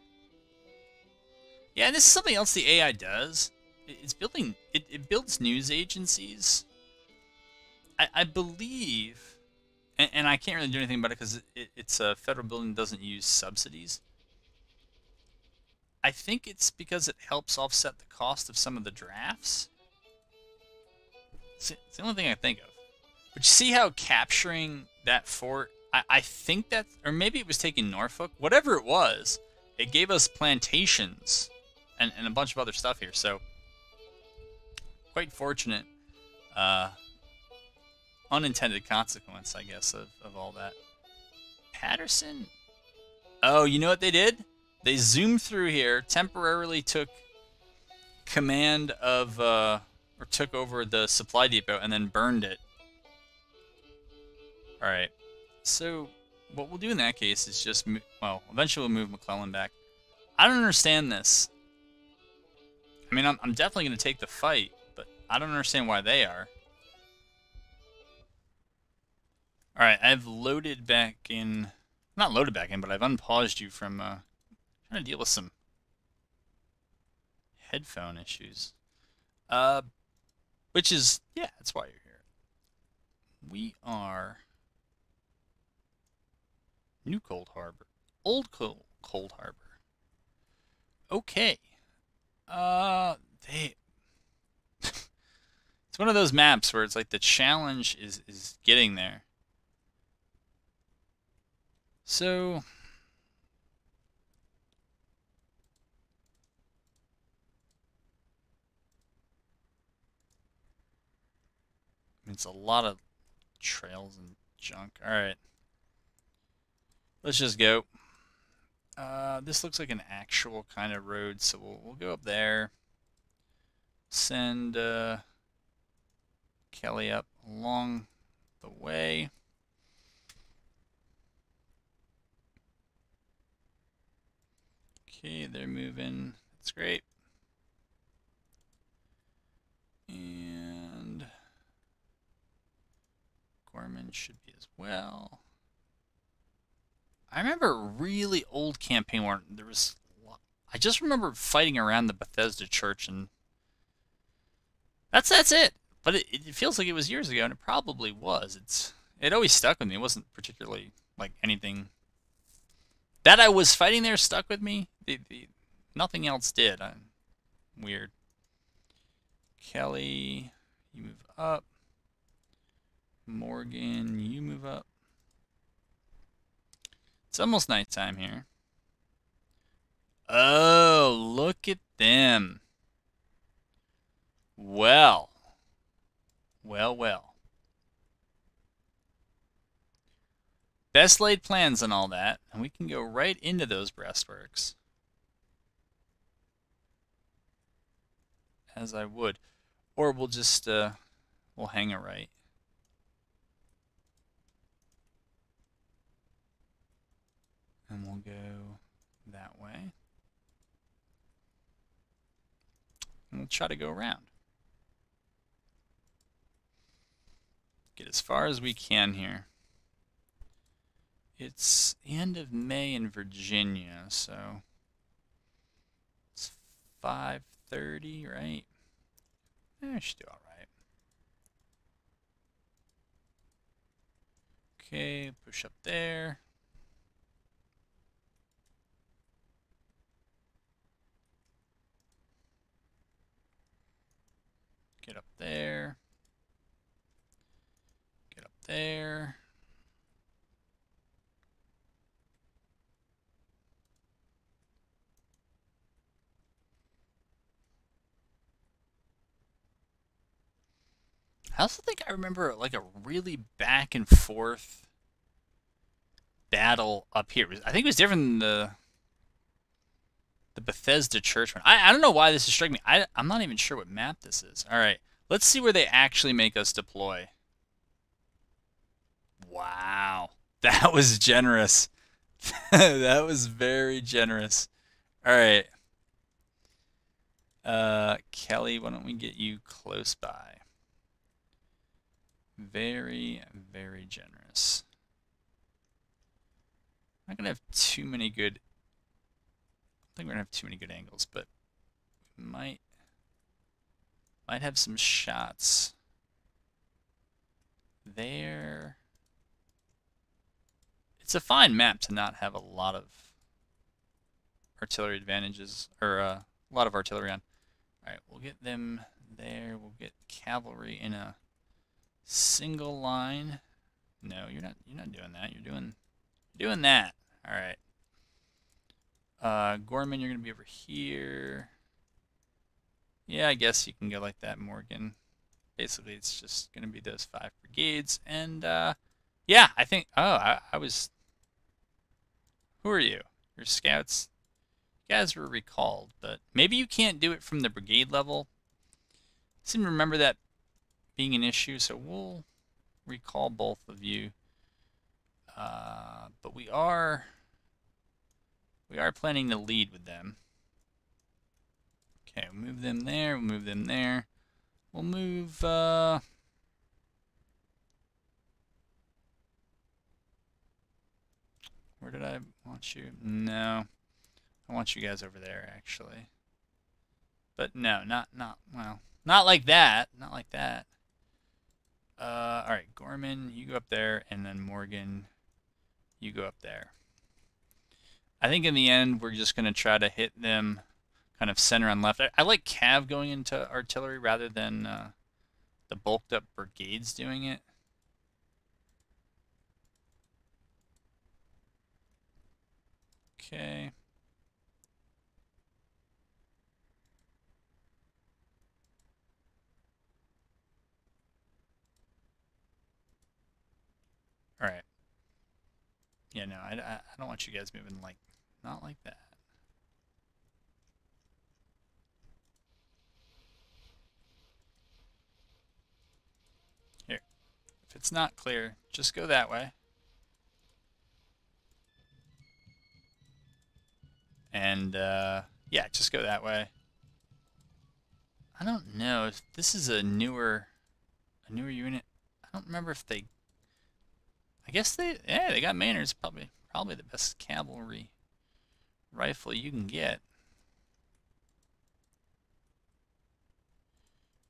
[SPEAKER 1] Yeah, and this is something else the AI does. It's building. It builds news agencies. I believe, and I can't really do anything about it because it's a federal building that doesn't use subsidies. I think it's because it helps offset the cost of some of the drafts. It's the only thing I think of. But you see how capturing that fort, I think that, or maybe it was taking Norfolk, whatever it was, it gave us plantations and a bunch of other stuff here. So, quite fortunate. Unintended consequence, I guess, of all that. Patterson? Oh, you know what they did? They zoomed through here, temporarily took command of, or took over the supply depot, and then burned it. Alright, so what we'll do in that case is just, well, eventually we'll move McClellan back. I don't understand this. I mean, I'm definitely going to take the fight, but I don't understand why they are. Alright, I've loaded back in, not loaded back in, but I've unpaused you from trying to deal with some headphone issues. Which is, yeah, that's why you're here. We are New Cold Harbor. Old Cold Harbor. Okay. It's one of those maps where it's like the challenge is getting there. So it's a lot of trails and junk. Alright. Let's just go. This looks like an actual kind of road, so we'll go up there. Send Kelly up along the way. Okay, they're moving. That's great. And Gorman should be as well. I remember a really old campaign where there was, I just remember fighting around the Bethesda church, and that's it. But it feels like it was years ago, and it probably was. It always stuck with me. It wasn't particularly like anything that I was fighting there stuck with me. Nothing else did. Weird. Kelly, you move up. Morgan, you move up. It's almost nighttime here. Oh, look at them. Well. Best laid plans and all that, and we can go right into those breastworks. As I would. Or we'll just, we'll hang it right. And we'll go that way. And we'll try to go around. Get as far as we can here. It's the end of May in Virginia, so it's 5:30, right? I should do all right. Okay, push up there. Get up there. Get up there. I also think I remember like a really back and forth battle up here. I think it was different than the Bethesda Church one. I don't know why this is striking me. I'm not even sure what map this is. All right, let's see where they actually make us deploy. Wow, that was generous. That was very generous. All right, Kelly, why don't we get you close by? Very, very generous. I'm not gonna have too many good. I think we're gonna have too many good angles, but we might have some shots there. It's a fine map to not have a lot of artillery advantages, or a lot of artillery on. All right, we'll get them there. We'll get cavalry in a single line. No, you're not doing that. You're doing that. All right. Gorman, you're gonna be over here. Yeah, I guess you can go like that, Morgan. Basically, it's just gonna be those 5 brigades, and yeah, I think. Oh, I was. Who are you? Your scouts. You guys were recalled, but maybe you can't do it from the brigade level. I seem to remember that being an issue, so we'll recall both of you. But we are planning to lead with them. Okay, we'll move them there. We'll move them there. We'll move. Where did I want you? No, I want you guys over there actually. But no, not well, not like that. Not like that. All right, Gorman, you go up there, and then Morgan, you go up there. I think in the end, we're just going to try to hit them kind of center and left. I like Cav going into artillery rather than the bulked up brigades doing it. Okay. All right. Yeah, no, I don't want you guys moving like, not like that. Here, if it's not clear, just go that way. And yeah, just go that way. I don't know if this is a newer unit. I don't remember if they. I guess they got Maynard's probably the best cavalry rifle you can get.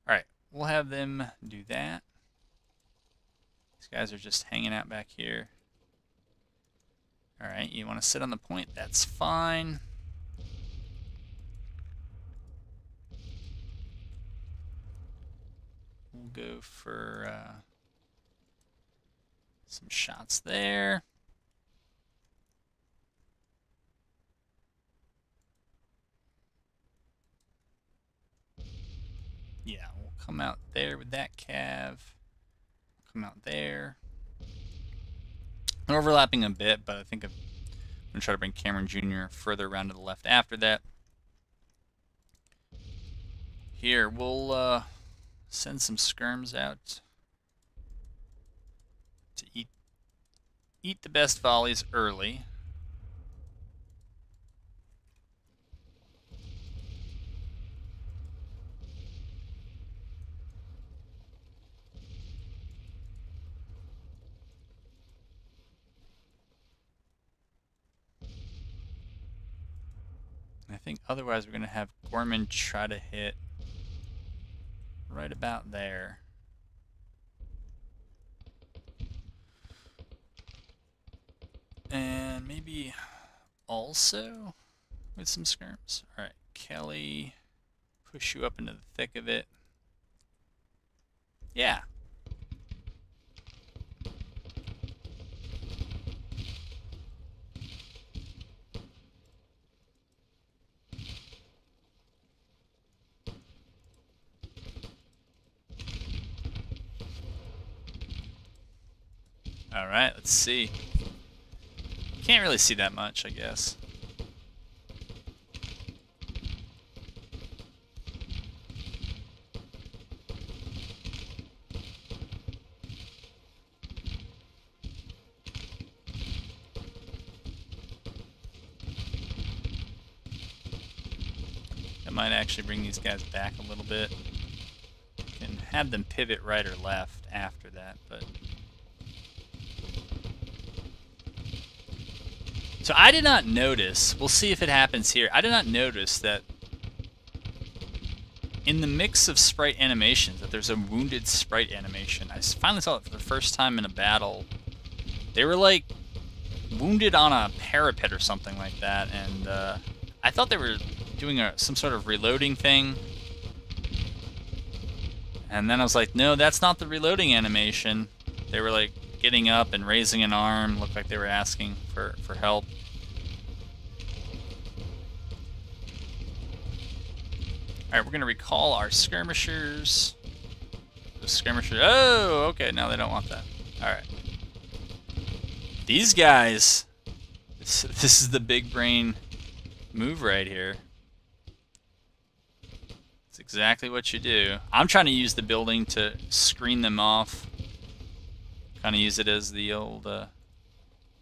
[SPEAKER 1] All right, we'll have them do that. These guys are just hanging out back here. All right, you want to sit on the point? That's fine. We'll go for Some shots there. Yeah, we'll come out there with that cav. Come out there. I'm overlapping a bit, but I think I'm going to try to bring Cameron Jr. further around to the left after that. Here, we'll send some skirms out to eat the best volleys early. I think otherwise we're going to have Gorman try to hit right about there. And maybe also with some skirms. Alright, Kelly, push you up into the thick of it. Yeah. Alright, let's see. Can't really see that much, I guess. I might actually bring these guys back a little bit. Can have them pivot right or left after that, but... So I did not notice, we'll see if it happens here, I did not notice that in the mix of sprite animations, that there's a wounded sprite animation. I finally saw it for the first time in a battle. They were like wounded on a parapet or something like that, and I thought they were doing some sort of reloading thing. And then I was like, no, that's not the reloading animation. They were like getting up and raising an arm, looked like they were asking for help. Alright, we're going to recall our skirmishers. The skirmishers. Oh, okay, no, they don't want that. Alright. These guys, this is the big brain move right here. It's exactly what you do. I'm trying to use the building to screen them off. Kind of use it as the old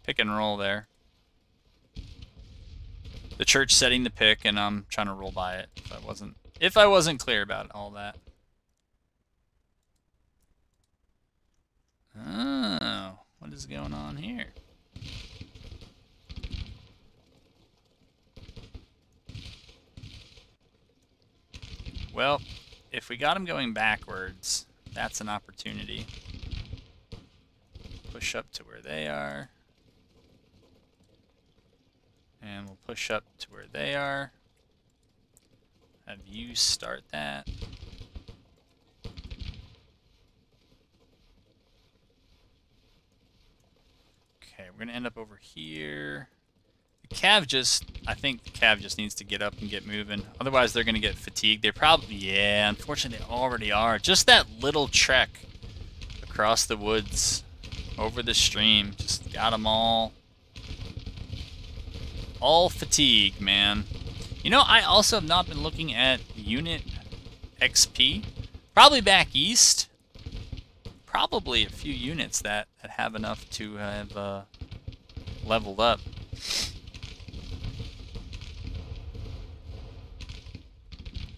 [SPEAKER 1] pick and roll there. The church setting the pick, and I'm trying to roll by it. If I wasn't clear about all that. Oh, what is going on here? Well, if we got him going backwards, that's an opportunity. Push up to where they are. And we'll push up to where they are. Have you start that. Okay, we're gonna end up over here. The cav I think the cav just needs to get up and get moving. Otherwise they're gonna get fatigued. They probably, yeah, unfortunately they already are. Just that little trek across the woods over the stream just got them all fatigued, man. You know, I also have not been looking at unit XP. Probably back east. Probably a few units that have enough to have leveled up.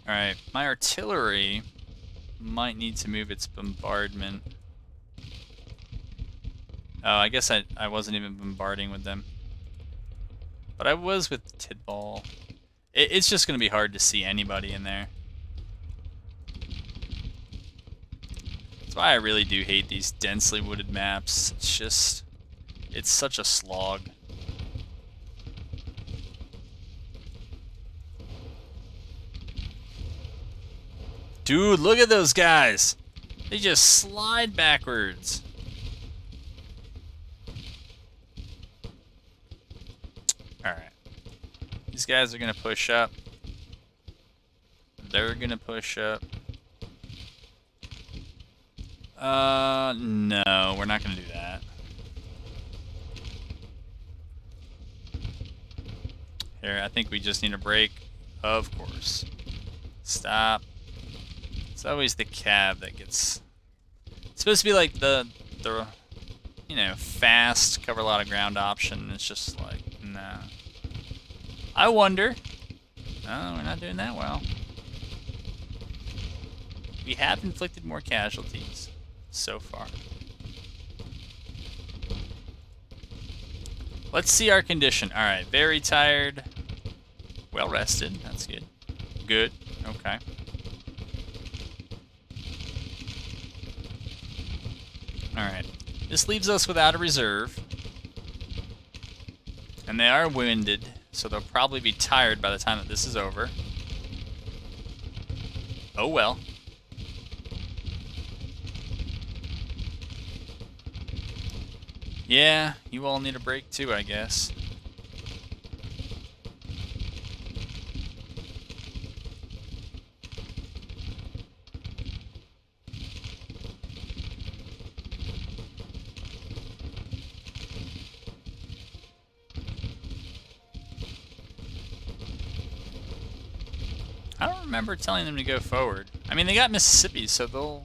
[SPEAKER 1] Alright, my artillery might need to move its bombardment. Oh, I guess I wasn't even bombarding with them. But I was with Tidball. It's just going to be hard to see anybody in there. That's why I really do hate these densely wooded maps. It's just... it's such a slog. Dude, look at those guys! They just slide backwards. Alright. These guys are going to push up. They're going to push up. No, we're not going to do that. Here, I think we just need a break. Of course. Stop. It's always the cab that gets... It's supposed to be like the you know, fast, cover a lot of ground option. It's just like, nah. I wonder. No, we're not doing that well. We have inflicted more casualties so far. Let's see our condition. Alright, very tired. Well rested. That's good. Good. Okay. Alright. This leaves us without a reserve. And they are winded, so they'll probably be tired by the time that this is over. Oh well. Yeah, you all need a break too, I guess. I don't remember telling them to go forward. I mean, they got Mississippi, so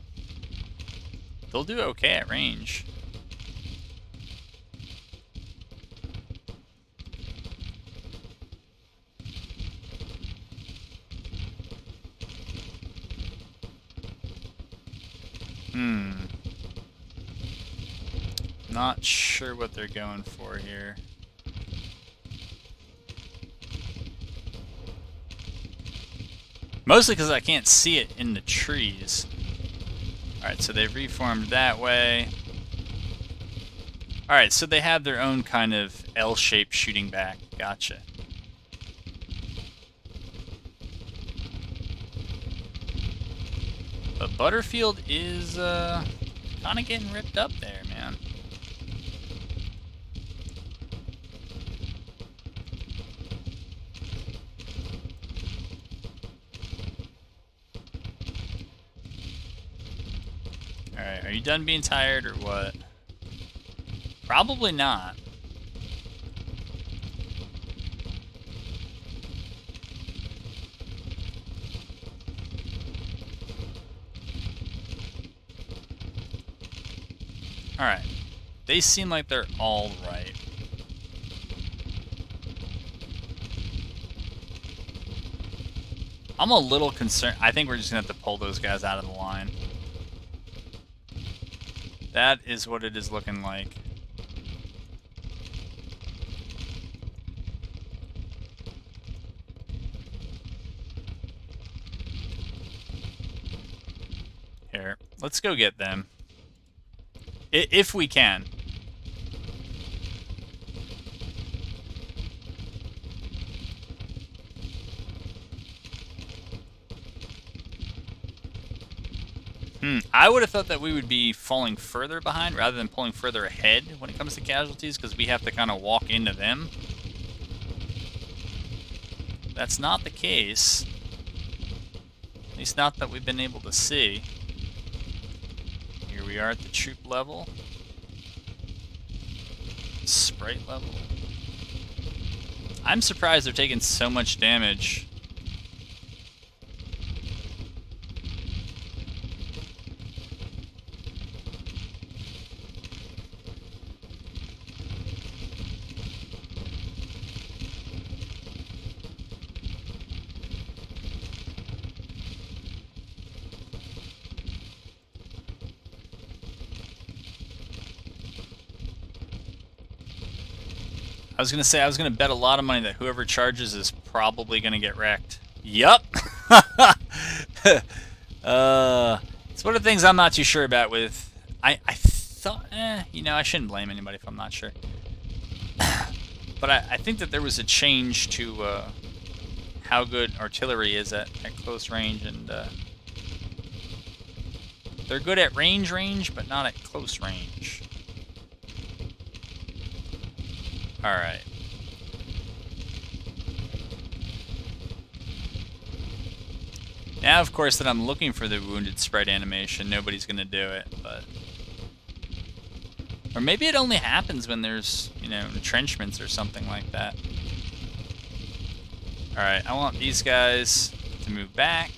[SPEAKER 1] they'll do okay at range. Not sure what they're going for here. Mostly because I can't see it in the trees. Alright, so they've reformed that way. Alright, so they have their own kind of L-shaped shooting back. Gotcha. But Butterfield is kind of getting ripped up there, man. Alright, are you done being tired or what? Probably not. Alright. They seem like they're all right. I'm a little concerned. I think we're just going to have to pull those guys out of the line. That is what it is looking like. Here, let's go get them. If we can. I would have thought that we would be falling further behind rather than pulling further ahead when it comes to casualties, because we have to kind of walk into them. That's not the case. At least not that we've been able to see. Here we are at the troop level. Sprite level. I'm surprised they're taking so much damage. I was going to say, I was going to bet a lot of money that whoever charges is probably going to get wrecked. Yup. It's one of the things I'm not too sure about with... I thought... you know, I shouldn't blame anybody if I'm not sure. But I think that there was a change to how good artillery is at close range, and they're good at range, but not at close range. Alright. Now, of course, that I'm looking for the wounded sprite animation, nobody's going to do it, but... Or maybe it only happens when there's, you know, entrenchments or something like that. Alright, I want these guys to move back.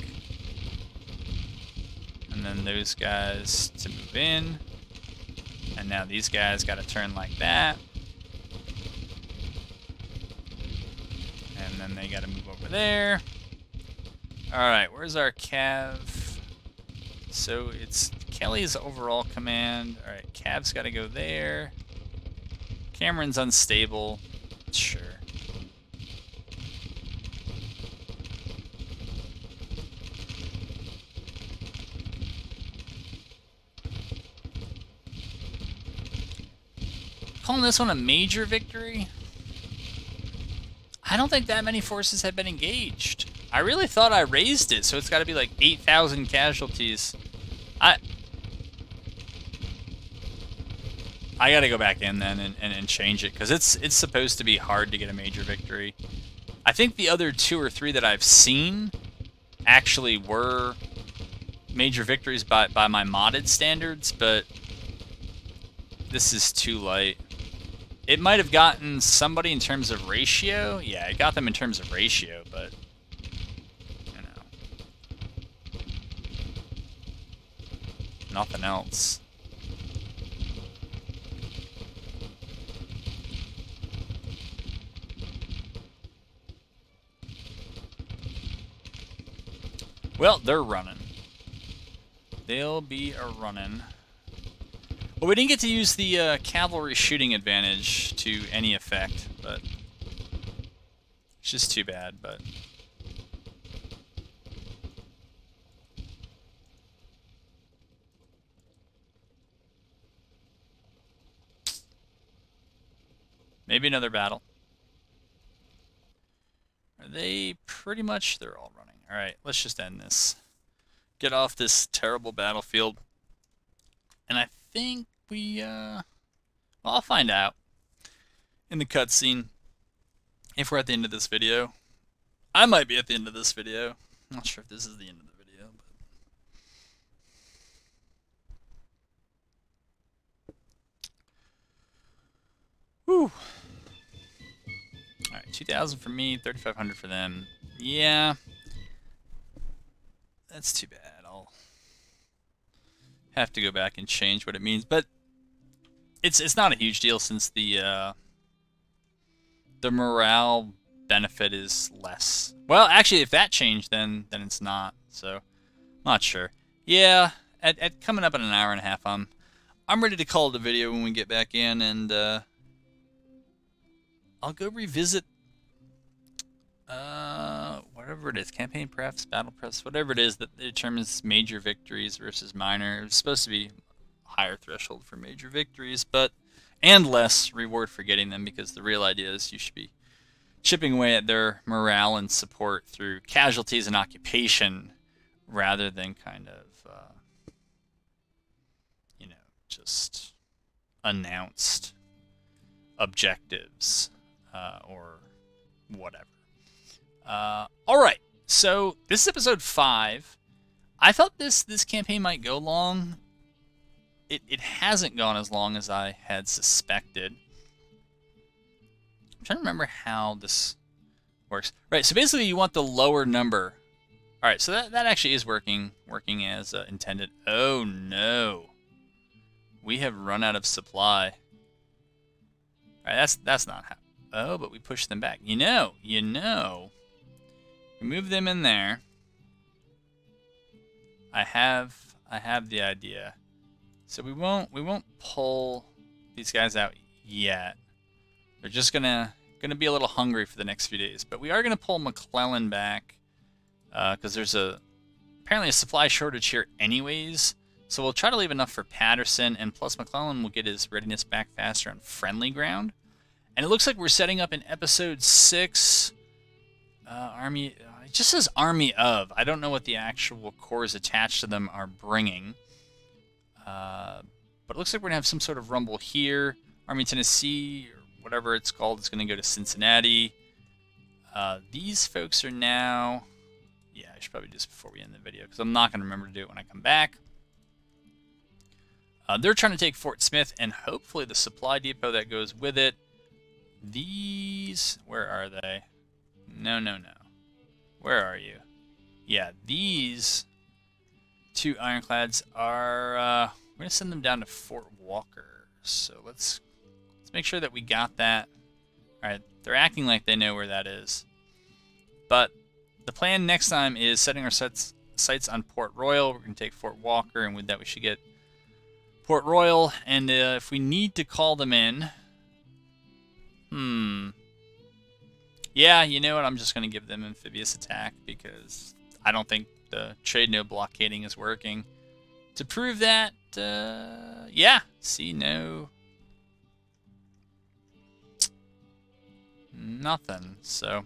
[SPEAKER 1] And then those guys to move in. And now these guys got to turn like that. And then they got to move over there. Alright, where's our Cav? So it's Kelly's overall command. Alright, Cav's got to go there. Cameron's unstable. Sure. Calling this one a major victory? I don't think that many forces have been engaged. I really thought I raised it, so it's got to be like 8,000 casualties. I got to go back in then and change it, because it's supposed to be hard to get a major victory. I think the other 2 or 3 that I've seen actually were major victories by my modded standards, but this is too light. It might have gotten somebody in terms of ratio. Yeah, it got them in terms of ratio, but, you know, nothing else. Well, they're running. They'll be a-running. Well, we didn't get to use the cavalry shooting advantage to any effect, but it's just too bad, but... Maybe another battle. Are they pretty much... They're all running. Alright, let's just end this. Get off this terrible battlefield. And I think we, well, I'll find out in the cutscene if we're at the end of this video. I might be at the end of this video. I'm not sure if this is the end of the video, but... Whew. Alright, 2,000 for me, 3,500 for them. Yeah. That's too bad. I'll have to go back and change what it means, but it's not a huge deal since the morale benefit is less. Well, actually, if that changed, then it's not. So, not sure. Yeah, at coming up in an hour and a half, I'm ready to call it a video when we get back in, and I'll go revisit whatever it is, campaign prefs, battle prefs, whatever it is that determines major victories versus minor. It's supposed to be higher threshold for major victories, but and less reward for getting them, because the real idea is you should be chipping away at their morale and support through casualties and occupation, rather than kind of you know, just announced objectives or whatever. Alright, so this is episode 5. I thought this campaign might go long. It hasn't gone as long as I had suspected. I'm trying to remember how this works. Right, so basically you want the lower number. Alright, so that actually is working as intended. Oh no. We have run out of supply. Alright, that's not how. Oh, but we pushed them back. You know. We move them in there. I have the idea. So we won't pull these guys out yet. They're just gonna be a little hungry for the next few days. But we are gonna pull McClellan back because there's apparently a supply shortage here anyways. So we'll try to leave enough for Patterson, and plus McClellan will get his readiness back faster on friendly ground. And it looks like we're setting up in episode 6. Army. It just says Army of. I don't know what the actual corps attached to them are bringing. But it looks like we're going to have some sort of rumble here. Army Tennessee, or whatever it's called, is going to go to Cincinnati. These folks are now... Yeah, I should probably do this before we end the video, because I'm not going to remember to do it when I come back. They're trying to take Fort Smith and hopefully the supply depot that goes with it. These, where are they? No. Where are you? Yeah, these two ironclads are, we're going to send them down to Fort Walker. So let's make sure that we got that. Alright, they're acting like they know where that is. But the plan next time is setting our sights on Port Royal. We're going to take Fort Walker, and with that we should get Port Royal. And if we need to call them in... Yeah, you know what? I'm just going to give them amphibious attack because I don't think the trade node blockading is working. To prove that, yeah, see, no. Nothing. So, all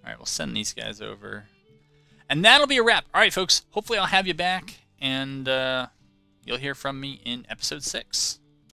[SPEAKER 1] right, we'll send these guys over. And that'll be a wrap. All right, folks, hopefully I'll have you back, and you'll hear from me in episode 6.